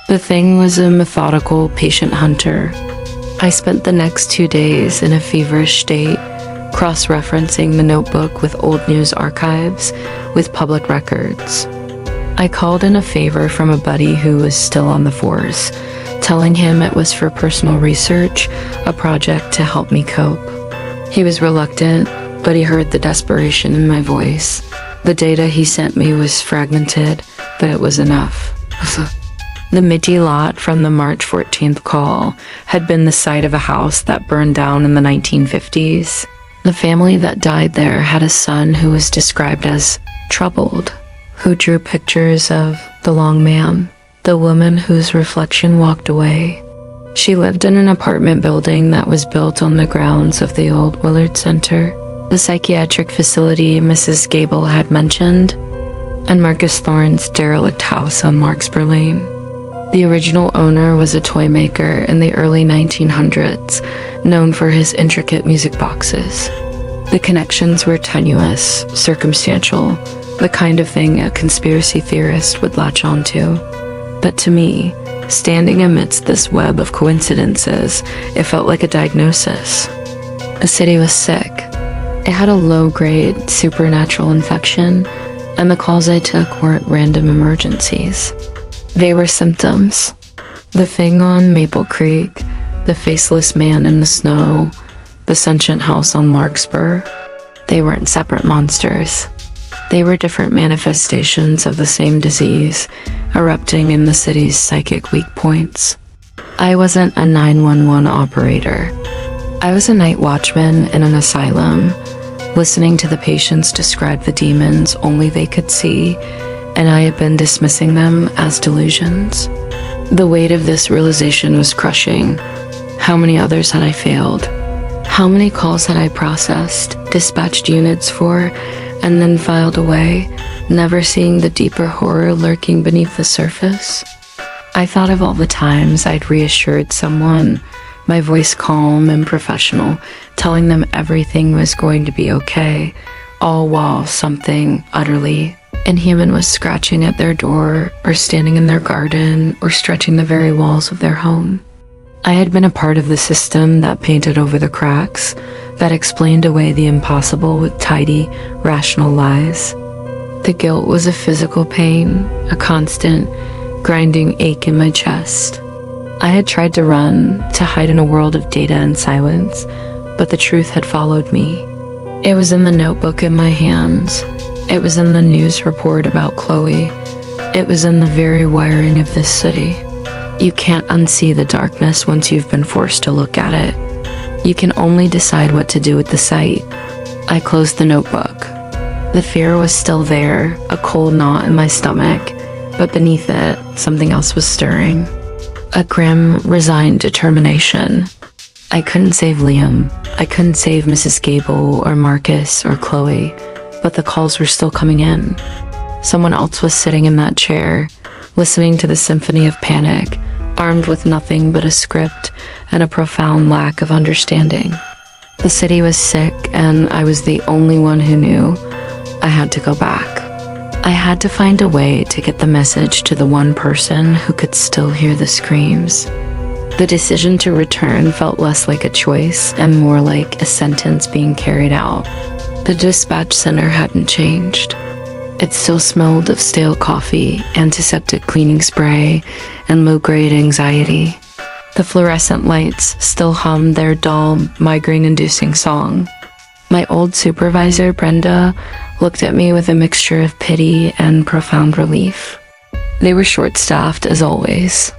The thing was a methodical, patient hunter. I spent the next 2 days in a feverish state, cross-referencing the notebook with old news archives, with public records. I called in a favor from a buddy who was still on the force, telling him it was for personal research, a project to help me cope. He was reluctant, but he heard the desperation in my voice. The data he sent me was fragmented, but it was enough. The Midgey lot from the March 14th call had been the site of a house that burned down in the 1950s. The family that died there had a son who was described as troubled, who drew pictures of the long man, the woman whose reflection walked away. She lived in an apartment building that was built on the grounds of the old Willard Center, the psychiatric facility Mrs. Gable had mentioned, and Marcus Thorne's derelict house on Larkspur Lane. The original owner was a toy maker in the early 1900s, known for his intricate music boxes. The connections were tenuous, circumstantial, the kind of thing a conspiracy theorist would latch onto. But to me, standing amidst this web of coincidences, it felt like a diagnosis. The city was sick. It had a low-grade supernatural infection, and the calls I took weren't random emergencies. They were symptoms. The thing on Maple Creek, the faceless man in the snow, the sentient house on Larkspur. They weren't separate monsters. They were different manifestations of the same disease, erupting in the city's psychic weak points. I wasn't a 911 operator. I was a night watchman in an asylum, listening to the patients describe the demons only they could see, and I had been dismissing them as delusions. The weight of this realization was crushing. How many others had I failed? How many calls had I processed, dispatched units for, and then filed away, never seeing the deeper horror lurking beneath the surface? I thought of all the times I'd reassured someone, my voice calm and professional, telling them everything was going to be okay, all while something utterly inhuman was scratching at their door, or standing in their garden, or stretching the very walls of their home. I had been a part of the system that painted over the cracks, that explained away the impossible with tidy, rational lies. The guilt was a physical pain, a constant, grinding ache in my chest. I had tried to run, to hide in a world of data and silence, but the truth had followed me. It was in the notebook in my hands. It was in the news report about Chloe. It was in the very wiring of this city. You can't unsee the darkness once you've been forced to look at it. You can only decide what to do with the sight. I closed the notebook. The fear was still there, a cold knot in my stomach, but beneath it, something else was stirring. A grim, resigned determination. I couldn't save Liam. I couldn't save Mrs. Gable or Marcus or Chloe, but the calls were still coming in. Someone else was sitting in that chair, listening to the symphony of panic, armed with nothing but a script and a profound lack of understanding. The city was sick, and I was the only one who knew. I had to go back. I had to find a way to get the message to the one person who could still hear the screams. The decision to return felt less like a choice and more like a sentence being carried out. The dispatch center hadn't changed. It still smelled of stale coffee, antiseptic cleaning spray, and low-grade anxiety. The fluorescent lights still hummed their dull, migraine-inducing song. My old supervisor, Brenda, looked at me with a mixture of pity and profound relief. They were short-staffed, as always.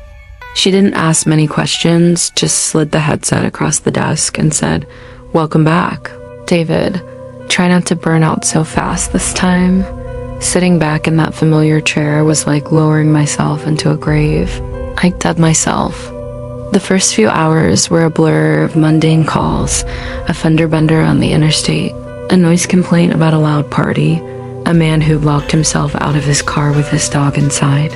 She didn't ask many questions, just slid the headset across the desk and said, "Welcome back. David, try not to burn out so fast this time." Sitting back in that familiar chair was like lowering myself into a grave. I dug myself. The first few hours were a blur of mundane calls, a fender bender on the interstate, a noise complaint about a loud party, a man who locked himself out of his car with his dog inside.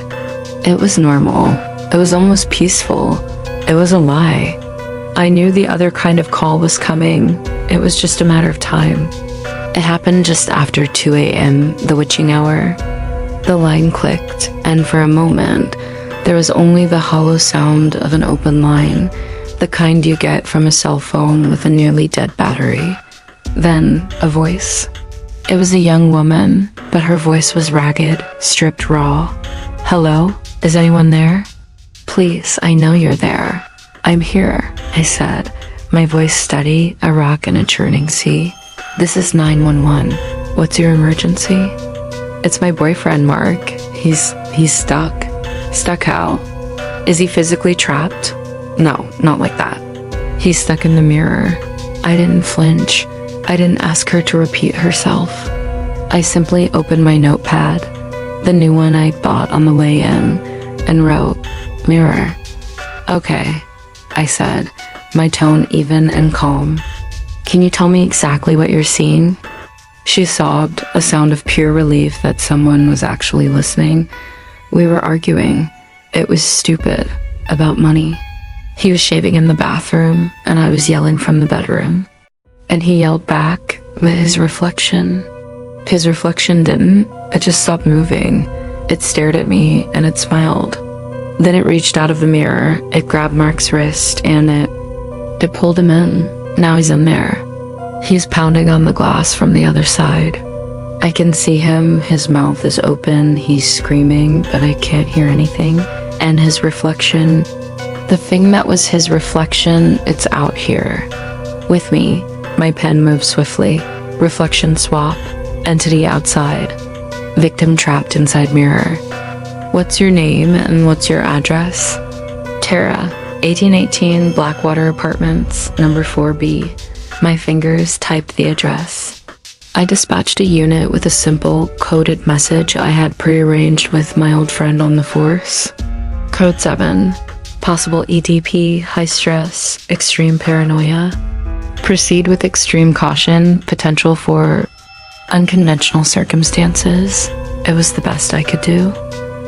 It was normal. It was almost peaceful. It was a lie. I knew the other kind of call was coming. It was just a matter of time. It happened just after 2 a.m., the witching hour. The line clicked, and for a moment, there was only the hollow sound of an open line, the kind you get from a cell phone with a nearly dead battery. Then, a voice. It was a young woman, but her voice was ragged, stripped raw. "Hello? Is anyone there? Please, I know you're there." "I'm here," I said, my voice steady, a rock in a churning sea. "This is 911. What's your emergency?" "It's my boyfriend, Mark. He's stuck." "Stuck how? Is he physically trapped?" "No, not like that. He's stuck in the mirror." I didn't flinch. I didn't ask her to repeat herself. I simply opened my notepad, the new one I bought on the way in, and wrote, "Mirror." "Okay," I said, my tone even and calm. "Can you tell me exactly what you're seeing?" She sobbed, a sound of pure relief that someone was actually listening. We were arguing. It was stupid, about money. He was shaving in the bathroom, and I was yelling from the bedroom. And he yelled back, but his reflection didn't. It just stopped moving. It stared at me, and it smiled. Then it reached out of the mirror, it grabbed Mark's wrist, and it pulled him in. Now he's in there. He's pounding on the glass from the other side. I can see him, his mouth is open, he's screaming, but I can't hear anything. And his reflection, the thing that was his reflection, it's out here. With me, my pen moves swiftly. Reflection swap, entity outside. Victim trapped inside mirror. What's your name and what's your address? Tara, 1818 Blackwater Apartments, number 4B. My fingers typed the address. I dispatched a unit with a simple, coded message I had prearranged with my old friend on the force. Code 7. Possible EDP, high stress, extreme paranoia. Proceed with extreme caution, potential for unconventional circumstances. It was the best I could do.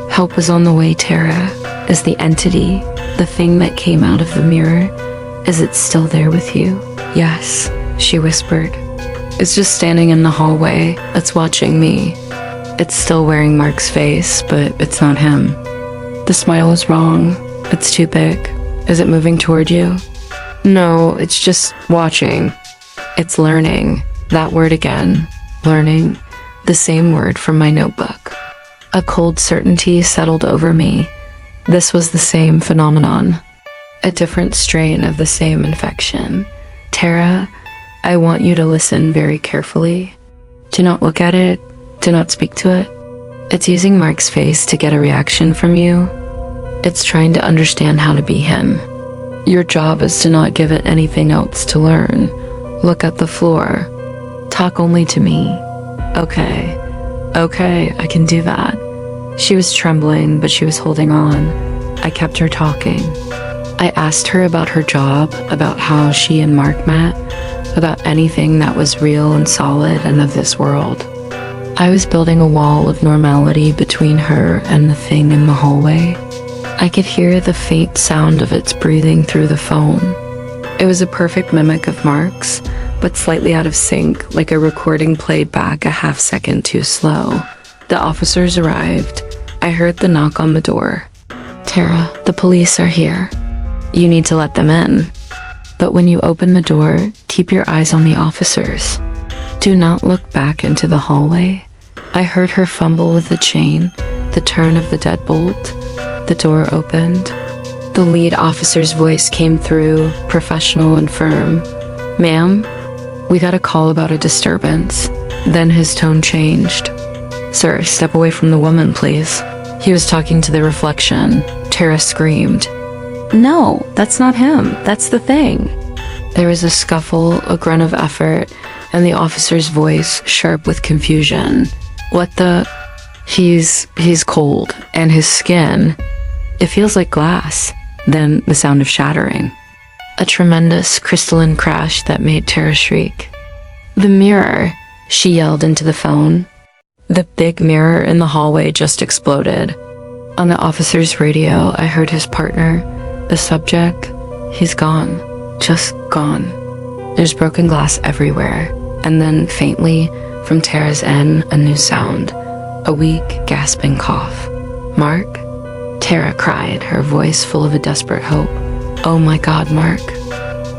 Help was on the way, Tara. Is the entity, the thing that came out of the mirror, is it still there with you? Yes, she whispered. It's just standing in the hallway. It's watching me. It's still wearing Mark's face, but it's not him. The smile is wrong. It's too big. Is it moving toward you? No, it's just watching. It's learning. That word again. Learning. The same word from my notebook. A cold certainty settled over me. This was the same phenomenon. A different strain of the same infection. Tara, I want you to listen very carefully. Do not look at it. Do not speak to it. It's using Mark's face to get a reaction from you. It's trying to understand how to be him. Your job is to not give it anything else to learn. Look at the floor. Talk only to me. Okay. Okay, I can do that. She was trembling, but she was holding on. I kept her talking. I asked her about her job, about how she and Mark met, about anything that was real and solid and of this world. I was building a wall of normality between her and the thing in the hallway. I could hear the faint sound of its breathing through the phone. It was a perfect mimic of Mark's, but slightly out of sync, like a recording played back a half-second too slow. The officers arrived. I heard the knock on the door. Tara, the police are here. You need to let them in. But when you open the door, keep your eyes on the officers. Do not look back into the hallway. I heard her fumble with the chain, the turn of the deadbolt. The door opened. The lead officer's voice came through, professional and firm. Ma'am, we got a call about a disturbance. Then his tone changed. Sir, step away from the woman, please. He was talking to the reflection. Tara screamed. No, that's not him. That's the thing. There was a scuffle, a grunt of effort, and the officer's voice, sharp with confusion. What the? He's cold, and his skin, it feels like glass. Then the sound of shattering. A tremendous crystalline crash that made Tara shriek. The mirror, she yelled into the phone. The big mirror in the hallway just exploded. On the officer's radio, I heard his partner, the subject, he's gone. Just gone. There's broken glass everywhere. And then, faintly, from Tara's end, a new sound. A weak, gasping cough. Mark? Tara cried, her voice full of a desperate hope. Oh my God, Mark.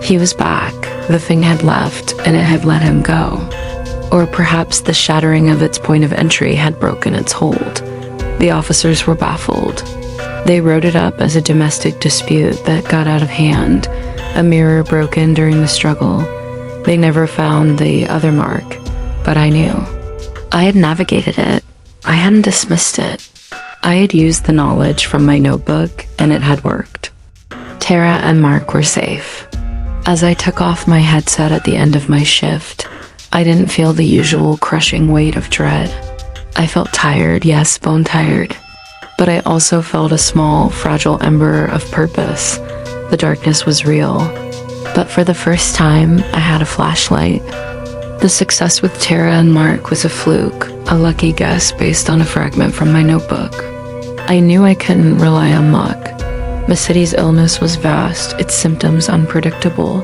He was back. The thing had left, and it had let him go. Or perhaps the shattering of its point of entry had broken its hold. The officers were baffled. They wrote it up as a domestic dispute that got out of hand, a mirror broken during the struggle. They never found the other Mark, but I knew. I had navigated it. I hadn't dismissed it. I had used the knowledge from my notebook, and it had worked. Tara and Mark were safe. As I took off my headset at the end of my shift, I didn't feel the usual crushing weight of dread. I felt tired, yes, bone tired. But I also felt a small, fragile ember of purpose. The darkness was real. But for the first time, I had a flashlight. The success with Tara and Mark was a fluke, a lucky guess based on a fragment from my notebook. I knew I couldn't rely on luck. Mercedes' illness was vast, its symptoms unpredictable.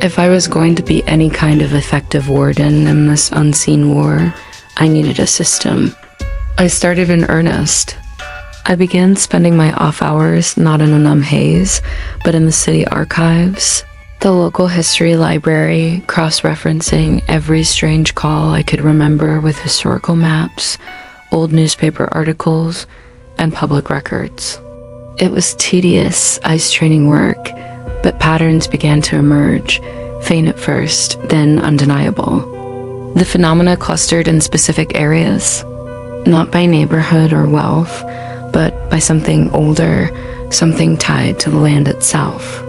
If I was going to be any kind of effective warden in this unseen war, I needed a system. I started in earnest. I began spending my off hours not in a numb haze, but in the city archives. The local history library, cross-referencing every strange call I could remember with historical maps, old newspaper articles, and public records. It was tedious ice training work, but patterns began to emerge, faint at first, then undeniable. The phenomena clustered in specific areas, not by neighborhood or wealth, but by something older, something tied to the land itself.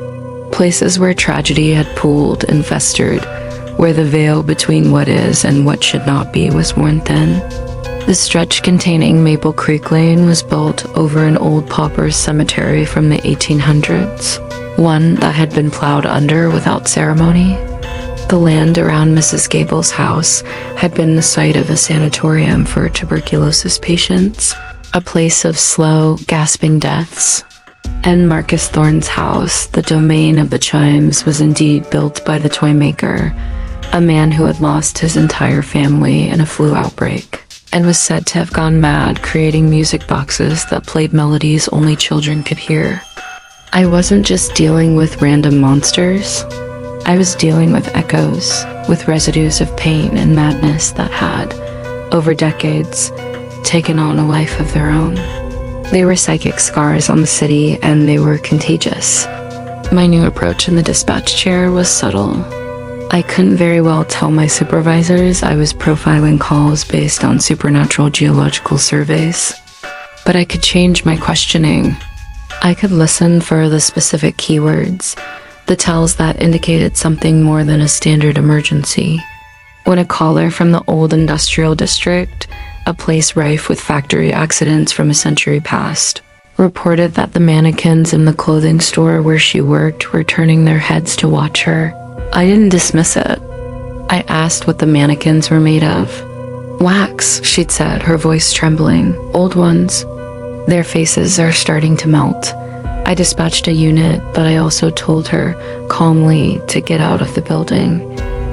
Places where tragedy had pooled and festered, where the veil between what is and what should not be was worn thin. The stretch containing Maple Creek Lane was built over an old pauper's cemetery from the 1800s, one that had been plowed under without ceremony. The land around Mrs. Gable's house had been the site of a sanatorium for tuberculosis patients, a place of slow, gasping deaths. And Marcus Thorne's house, the domain of the chimes, was indeed built by the toy maker, a man who had lost his entire family in a flu outbreak, and was said to have gone mad creating music boxes that played melodies only children could hear. I wasn't just dealing with random monsters. I was dealing with echoes, with residues of pain and madness that had, over decades, taken on a life of their own. They were psychic scars on the city, and they were contagious. My new approach in the dispatch chair was subtle. I couldn't very well tell my supervisors I was profiling calls based on supernatural geological surveys, but I could change my questioning. I could listen for the specific keywords, the tells that indicated something more than a standard emergency. When a caller from the old industrial district, a place rife with factory accidents from a century past, reported that the mannequins in the clothing store where she worked were turning their heads to watch her, I didn't dismiss it. I asked what the mannequins were made of. Wax, she'd said, her voice trembling. Old ones. Their faces are starting to melt. I dispatched a unit, but I also told her, calmly, to get out of the building.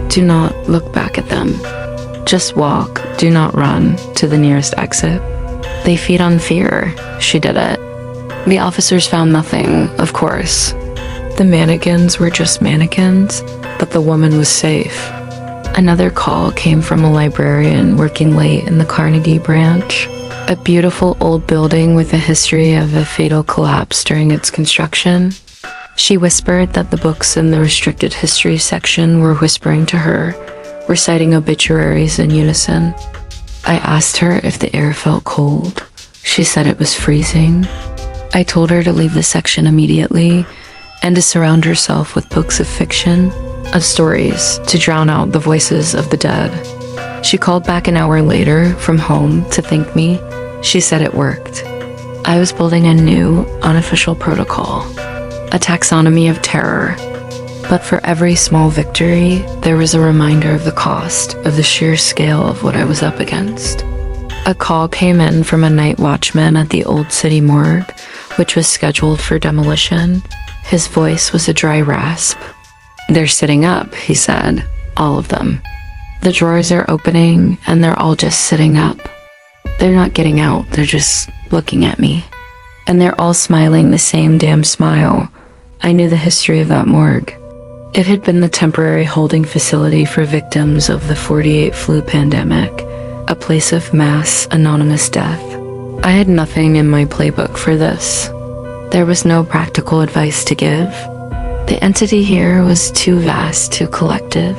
Do not look back at them. Just walk, do not run, to the nearest exit. They feed on fear. She did it. The officers found nothing, of course. The mannequins were just mannequins, but the woman was safe. Another call came from a librarian working late in the Carnegie branch, a beautiful old building with a history of a fatal collapse during its construction. She whispered that the books in the restricted history section were whispering to her, reciting obituaries in unison. I asked her if the air felt cold. She said it was freezing. I told her to leave the section immediately and to surround herself with books of fiction, of stories, to drown out the voices of the dead. She called back an hour later from home to thank me. She said it worked. I was building a new, unofficial protocol, a taxonomy of terror. But for every small victory, there was a reminder of the cost, of the sheer scale of what I was up against. A call came in from a night watchman at the old city morgue, which was scheduled for demolition. His voice was a dry rasp. They're sitting up, he said, all of them. The drawers are opening, and they're all just sitting up. They're not getting out, they're just looking at me. And they're all smiling the same damn smile. I knew the history of that morgue. It had been the temporary holding facility for victims of the 48 flu pandemic, a place of mass, anonymous death. I had nothing in my playbook for this. There was no practical advice to give. The entity here was too vast, too collective.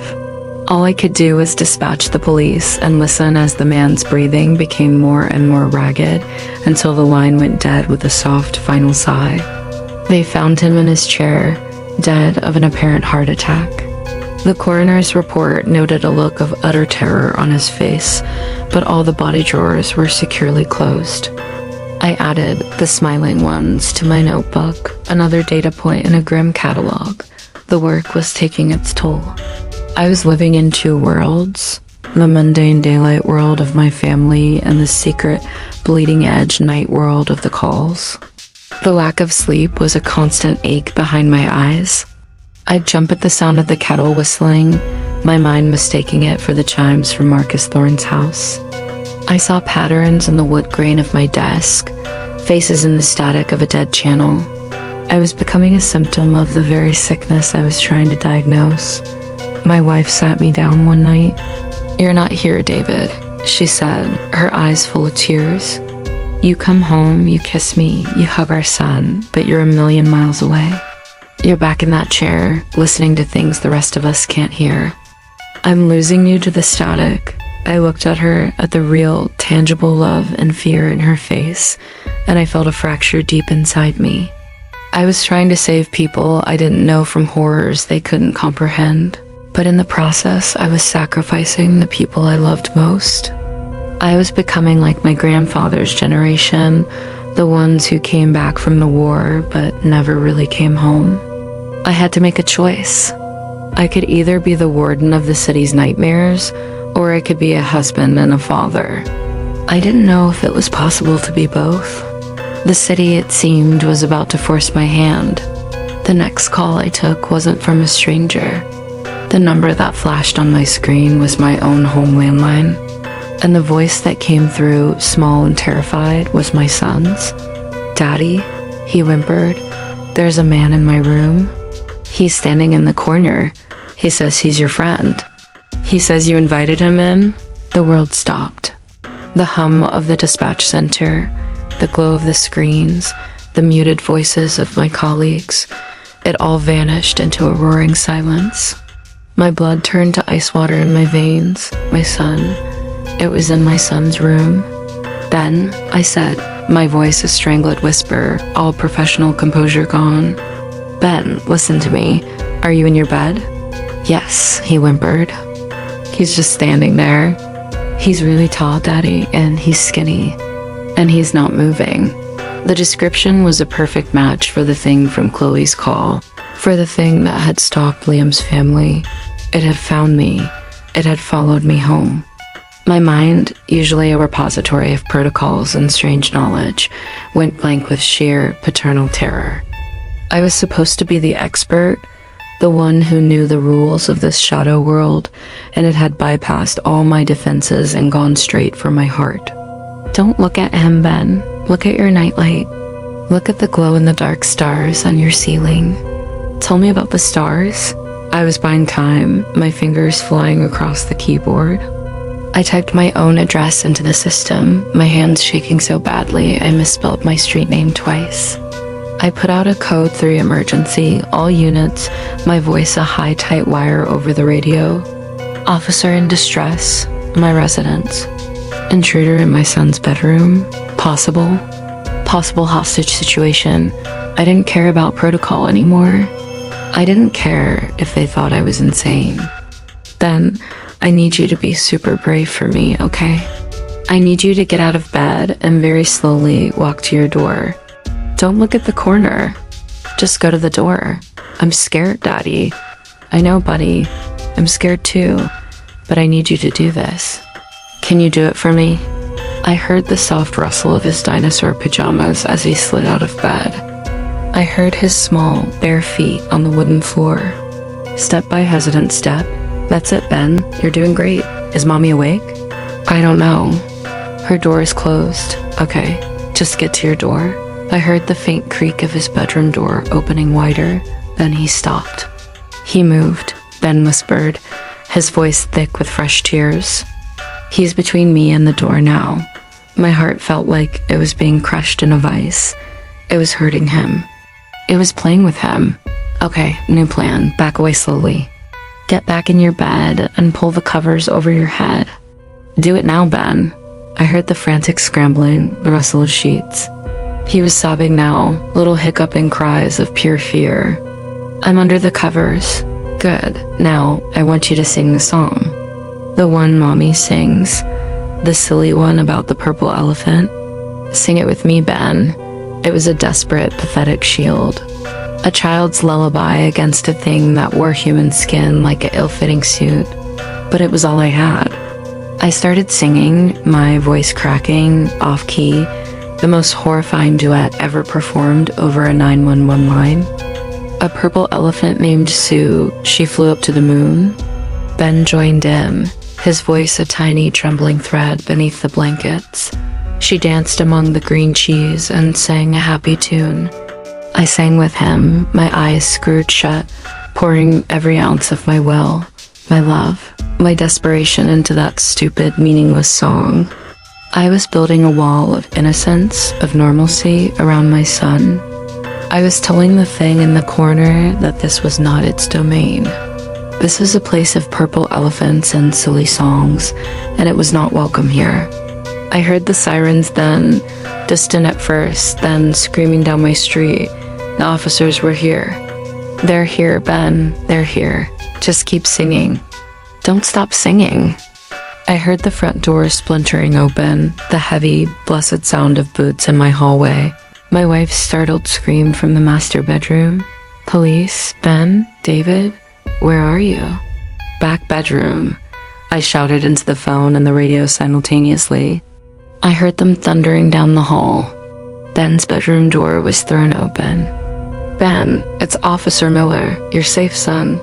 All I could do was dispatch the police and listen as the man's breathing became more and more ragged until the line went dead with a soft, final sigh. They found him in his chair, dead of an apparent heart attack. The coroner's report noted a look of utter terror on his face, but all the body drawers were securely closed. I added the smiling ones to my notebook, another data point in a grim catalog. The work was taking its toll. I was living in two worlds, the mundane daylight world of my family and the secret, bleeding-edge night world of the calls. The lack of sleep was a constant ache behind my eyes. I'd jump at the sound of the kettle whistling, my mind mistaking it for the chimes from Marcus Thorne's house. I saw patterns in the wood grain of my desk, faces in the static of a dead channel. I was becoming a symptom of the very sickness I was trying to diagnose. My wife sat me down one night. "You're not here, David," she said, her eyes full of tears. "You come home, you kiss me, you hug our son, but you're a million miles away. You're back in that chair, listening to things the rest of us can't hear. I'm losing you to the static." I looked at her, at the real, tangible love and fear in her face, and I felt a fracture deep inside me. I was trying to save people I didn't know from horrors they couldn't comprehend, but in the process, I was sacrificing the people I loved most. I was becoming like my grandfather's generation, the ones who came back from the war but never really came home. I had to make a choice. I could either be the warden of the city's nightmares, or I could be a husband and a father. I didn't know if it was possible to be both. The city, it seemed, was about to force my hand. The next call I took wasn't from a stranger. The number that flashed on my screen was my own home landline, and the voice that came through, small and terrified, was my son's. "Daddy," he whimpered, "there's a man in my room. He's standing in the corner. He says he's your friend. He says you invited him in." The world stopped. The hum of the dispatch center, the glow of the screens, the muted voices of my colleagues, it all vanished into a roaring silence. My blood turned to ice water in my veins. My son. It was in my son's room. "Ben," I said, my voice a strangled whisper, all professional composure gone. "Ben, listen to me. Are you in your bed?" "Yes," he whimpered. "He's just standing there. He's really tall, Daddy, and he's skinny, and he's not moving." The description was a perfect match for the thing from Chloe's call, for the thing that had stalked Liam's family. It had found me. It had followed me home. My mind, usually a repository of protocols and strange knowledge, went blank with sheer paternal terror. I was supposed to be the expert, the one who knew the rules of this shadow world, and it had bypassed all my defenses and gone straight for my heart. "Don't look at him, Ben. Look at your nightlight. Look at the glow-in-the-dark stars on your ceiling. Tell me about the stars." I was buying time, my fingers flying across the keyboard. I typed my own address into the system, my hands shaking so badly I misspelled my street name twice. I put out a code 3 emergency, all units, my voice a high, tight wire over the radio. "Officer in distress, my residence. Intruder in my son's bedroom. Possible hostage situation." I didn't care about protocol anymore. I didn't care if they thought I was insane. "Then, I need you to be super brave for me, okay? I need you to get out of bed and very slowly walk to your door. Don't look at the corner. Just go to the door. I'm scared, Daddy." "I know, buddy. I'm scared too, but I need you to do this. Can you do it for me?" I heard the soft rustle of his dinosaur pajamas as he slid out of bed. I heard his small, bare feet on the wooden floor. Step by hesitant step. "That's it, Ben. You're doing great. Is Mommy awake?" "I don't know. Her door is closed." "Okay, just get to your door." I heard the faint creak of his bedroom door opening wider, then he stopped. "He moved," Ben whispered, his voice thick with fresh tears. "He's between me and the door now." My heart felt like it was being crushed in a vice. It was hurting him. It was playing with him. "Okay, new plan. Back away slowly. Get back in your bed and pull the covers over your head. Do it now, Ben." I heard the frantic scrambling, the rustle of sheets. He was sobbing now, little hiccuping cries of pure fear. "I'm under the covers." "Good. Now, I want you to sing the song. The one Mommy sings. The silly one about the purple elephant. Sing it with me, Ben." It was a desperate, pathetic shield. A child's lullaby against a thing that wore human skin like an ill-fitting suit. But it was all I had. I started singing, my voice cracking, off-key, the most horrifying duet ever performed over a 911 line. A purple elephant named Sue, she flew up to the moon. Ben joined in, his voice a tiny trembling thread beneath the blankets. She danced among the green cheese and sang a happy tune. I sang with him, my eyes screwed shut, pouring every ounce of my will, my love, my desperation into that stupid, meaningless song. I was building a wall of innocence, of normalcy around my son. I was telling the thing in the corner that this was not its domain. This was a place of purple elephants and silly songs, and it was not welcome here. I heard the sirens then, distant at first, then screaming down my street. The officers were here. They're here, Ben. They're here. Just keep singing. Don't stop singing. I heard the front door splintering open, the heavy, blessed sound of boots in my hallway. My wife's startled scream from the master bedroom. Police? Ben? David? Where are you? Back bedroom. I shouted into the phone and the radio simultaneously. I heard them thundering down the hall. Ben's bedroom door was thrown open. Ben, it's Officer Miller, your safe son.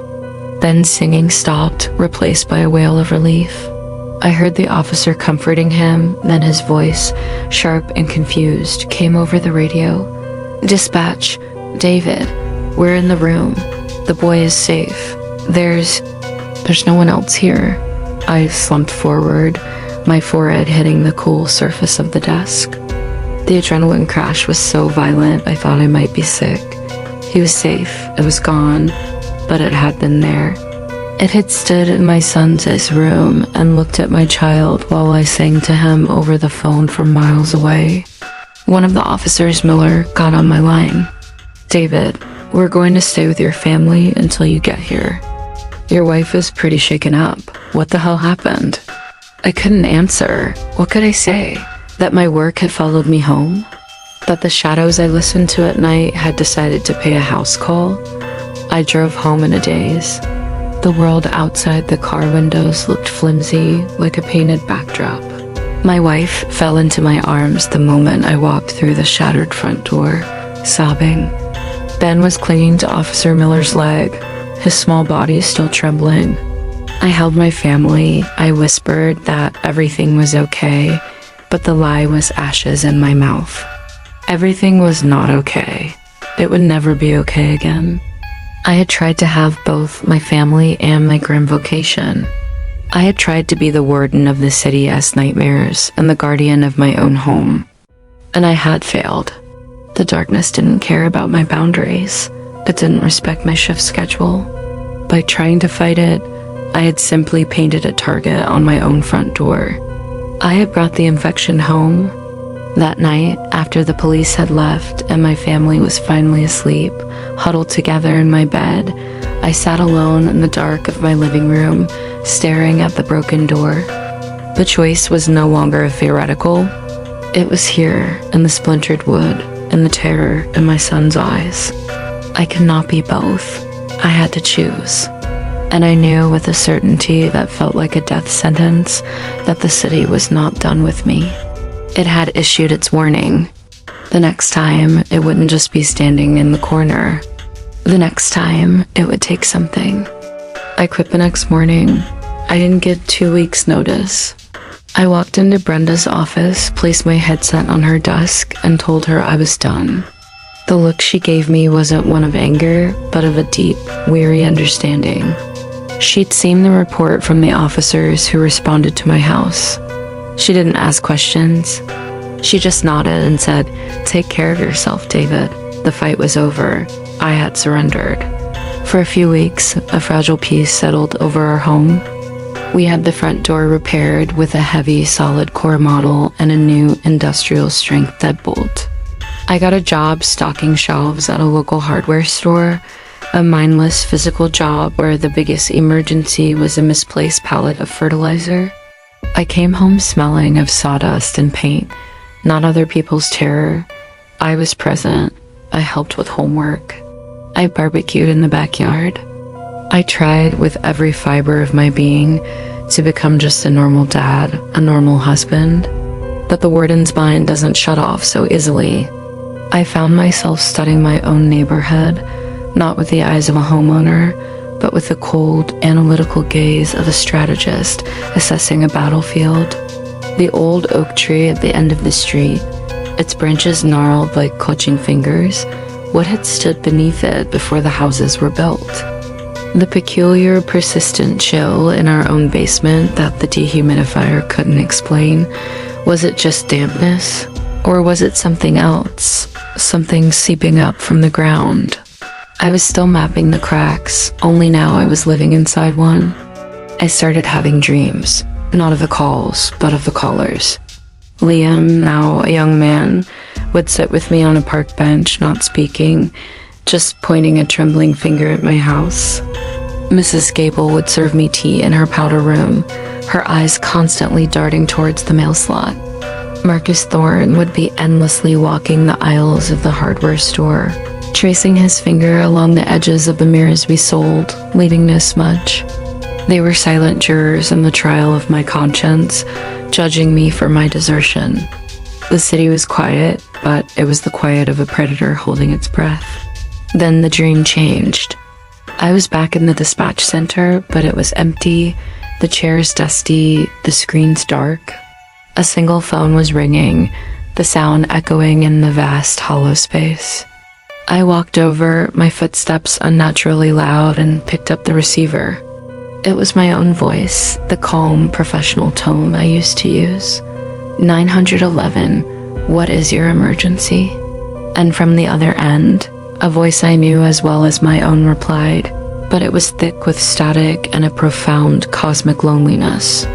Ben's singing stopped, replaced by a wail of relief. I heard the officer comforting him, then his voice, sharp and confused, came over the radio. Dispatch, David, we're in the room. The boy is safe. There's no one else here. I slumped forward, my forehead hitting the cool surface of the desk. The adrenaline crash was so violent I thought I might be sick. He was safe, it was gone, but it had been there. It had stood in my son's room and looked at my child while I sang to him over the phone from miles away. One of the officers, Miller, got on my line. David, we're going to stay with your family until you get here. Your wife is pretty shaken up. What the hell happened? I couldn't answer. What could I say? That my work had followed me home? That the shadows I listened to at night had decided to pay a house call? I drove home in a daze. The world outside the car windows looked flimsy, like a painted backdrop. My wife fell into my arms the moment I walked through the shattered front door, sobbing. Ben was clinging to Officer Miller's leg, his small body still trembling. I held my family. I whispered that everything was okay, but the lie was ashes in my mouth. Everything was not okay. It would never be okay again. I had tried to have both my family and my grim vocation. I had tried to be the warden of the city's nightmares and the guardian of my own home. And I had failed. The darkness didn't care about my boundaries. It didn't respect my shift schedule. By trying to fight it, I had simply painted a target on my own front door. I had brought the infection home. That night, after the police had left and my family was finally asleep, huddled together in my bed, I sat alone in the dark of my living room, staring at the broken door. The choice was no longer theoretical. It was here, in the splintered wood, and the terror in my son's eyes. I could not be both. I had to choose. And I knew with a certainty that felt like a death sentence that the city was not done with me. It had issued its warning. The next time, it wouldn't just be standing in the corner. The next time, it would take something. I quit the next morning. I didn't get 2 weeks' notice. I walked into Brenda's office, placed my headset on her desk, and told her I was done. The look she gave me wasn't one of anger, but of a deep, weary understanding. She'd seen the report from the officers who responded to my house. She didn't ask questions. She just nodded and said, "Take care of yourself, David." The fight was over. I had surrendered. For a few weeks, a fragile peace settled over our home. We had the front door repaired with a heavy, solid core model and a new industrial-strength deadbolt. I got a job stocking shelves at a local hardware store, a mindless physical job where the biggest emergency was a misplaced pallet of fertilizer. I came home smelling of sawdust and paint, not other people's terror. I was present. I helped with homework. I barbecued in the backyard. I tried with every fiber of my being to become just a normal dad, a normal husband. But the warden's mind doesn't shut off so easily. I found myself studying my own neighborhood, not with the eyes of a homeowner, but with the cold, analytical gaze of a strategist assessing a battlefield. The old oak tree at the end of the street, its branches gnarled like clutching fingers, what had stood beneath it before the houses were built. The peculiar, persistent chill in our own basement that the dehumidifier couldn't explain. Was it just dampness? Or was it something else? Something seeping up from the ground? I was still mapping the cracks, only now I was living inside one. I started having dreams, not of the calls, but of the callers. Liam, now a young man, would sit with me on a park bench, not speaking, just pointing a trembling finger at my house. Mrs. Gable would serve me tea in her powder room, her eyes constantly darting towards the mail slot. Marcus Thorne would be endlessly walking the aisles of the hardware store, tracing his finger along the edges of the mirrors we sold, leaving no smudge. They were silent jurors in the trial of my conscience, judging me for my desertion. The city was quiet, but it was the quiet of a predator holding its breath. Then the dream changed. I was back in the dispatch center, but it was empty, the chairs dusty, the screens dark. A single phone was ringing, the sound echoing in the vast hollow space. I walked over, my footsteps unnaturally loud, and picked up the receiver. It was my own voice, the calm, professional tone I used to use. 911, what is your emergency? And from the other end, a voice I knew as well as my own replied, but it was thick with static and a profound cosmic loneliness.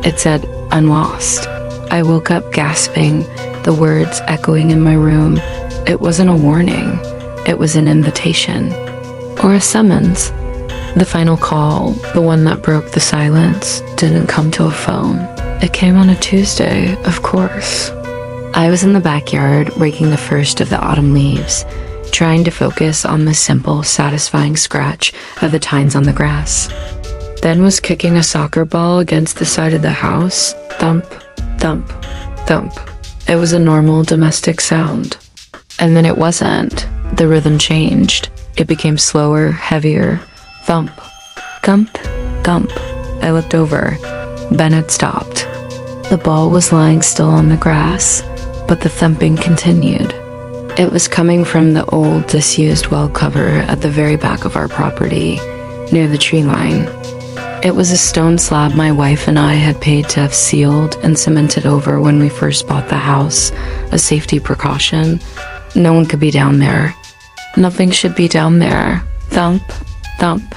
It said, "I'm lost." I woke up gasping, the words echoing in my room. It wasn't a warning, it was an invitation. Or a summons. The final call, the one that broke the silence, didn't come to a phone. It came on a Tuesday, of course. I was in the backyard, raking the first of the autumn leaves, trying to focus on the simple, satisfying scratch of the tines on the grass. Ben was kicking a soccer ball against the side of the house. Thump, thump, thump. It was a normal domestic sound. And then it wasn't. The rhythm changed. It became slower, heavier. Thump, thump, thump. I looked over. Ben had stopped. The ball was lying still on the grass, but the thumping continued. It was coming from the old, disused well cover at the very back of our property, near the tree line. It was a stone slab my wife and I had paid to have sealed and cemented over when we first bought the house, a safety precaution. No one could be down there. Nothing should be down there. Thump, thump,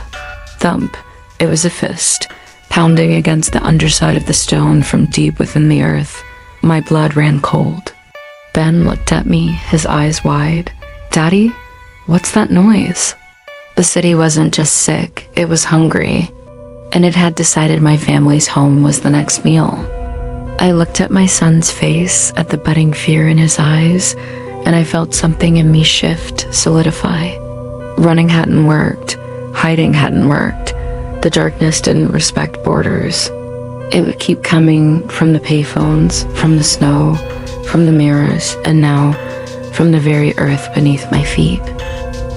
thump. It was a fist, pounding against the underside of the stone from deep within the earth. My blood ran cold. Ben looked at me, his eyes wide. "Daddy, what's that noise?" The city wasn't just sick, it was hungry, and it had decided my family's home was the next meal. I looked at my son's face, at the budding fear in his eyes, and I felt something in me shift, solidify. Running hadn't worked, hiding hadn't worked. The darkness didn't respect borders. It would keep coming from the payphones, from the snow, from the mirrors, and now from the very earth beneath my feet.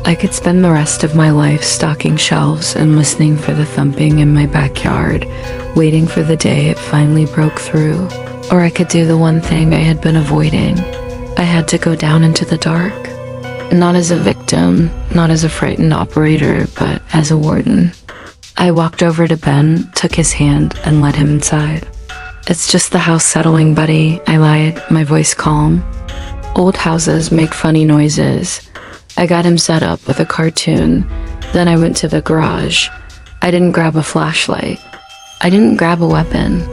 I could spend the rest of my life stocking shelves and listening for the thumping in my backyard, waiting for the day it finally broke through. Or I could do the one thing I had been avoiding. I had to go down into the dark. Not as a victim, not as a frightened operator, but as a warden. I walked over to Ben, took his hand, and led him inside. "It's just the house settling, buddy," I lied, my voice calm. Old houses make funny noises. I got him set up with a cartoon. Then I went to the garage. I didn't grab a flashlight. I didn't grab a weapon.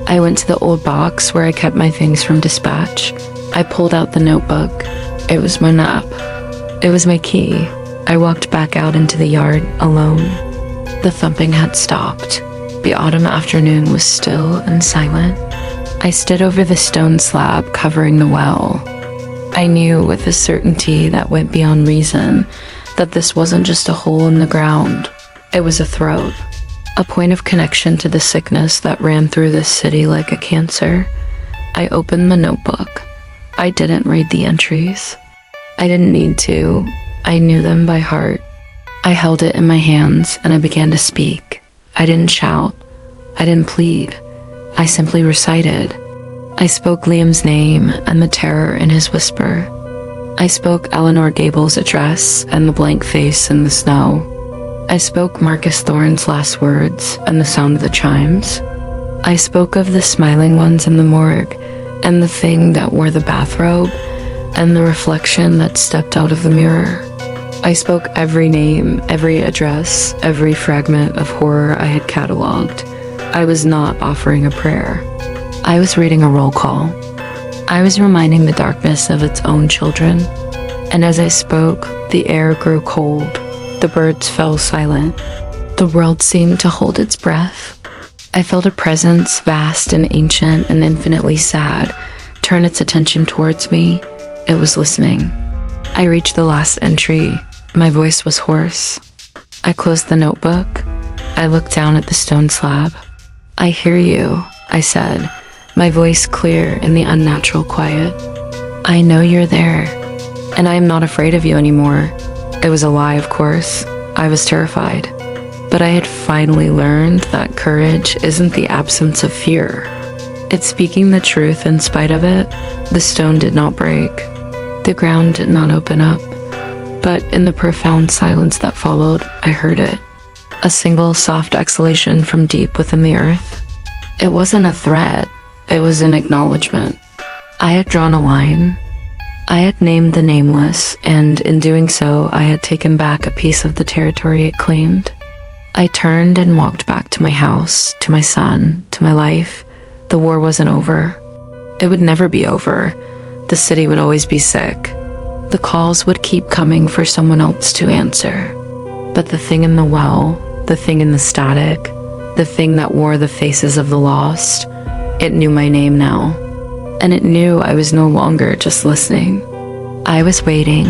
I went to the old box where I kept my things from dispatch. I pulled out the notebook. It was my nap. It was my key. I walked back out into the yard, alone. The thumping had stopped. The autumn afternoon was still and silent. I stood over the stone slab covering the well. I knew with a certainty that went beyond reason that this wasn't just a hole in the ground. It was a throat, a point of connection to the sickness that ran through this city like a cancer. I opened the notebook. I didn't read the entries. I didn't need to. I knew them by heart. I held it in my hands and I began to speak. I didn't shout. I didn't plead. I simply recited. I spoke Liam's name and the terror in his whisper. I spoke Eleanor Gable's address and the blank face in the snow. I spoke Marcus Thorne's last words and the sound of the chimes. I spoke of the smiling ones in the morgue and the thing that wore the bathrobe and the reflection that stepped out of the mirror. I spoke every name, every address, every fragment of horror I had cataloged. I was not offering a prayer. I was reading a roll call. I was reminding the darkness of its own children. And as I spoke, the air grew cold. The birds fell silent. The world seemed to hold its breath. I felt a presence, vast and ancient and infinitely sad, turn its attention towards me. It was listening. I reached the last entry. My voice was hoarse. I closed the notebook. I looked down at the stone slab. "I hear you," I said, my voice clear in the unnatural quiet. "I know you're there, and I am not afraid of you anymore." It was a lie, of course. I was terrified. But I had finally learned that courage isn't the absence of fear. It's speaking the truth in spite of it. The stone did not break. The ground did not open up. But in the profound silence that followed, I heard it. A single soft exhalation from deep within the earth. It wasn't a threat. It was an acknowledgement. I had drawn a line. I had named the nameless, and in doing so, I had taken back a piece of the territory it claimed. I turned and walked back to my house, to my son, to my life. The war wasn't over. It would never be over. The city would always be sick. The calls would keep coming for someone else to answer. But the thing in the well, the thing in the static, the thing that wore the faces of the lost, it knew my name now. And it knew I was no longer just listening. I was waiting.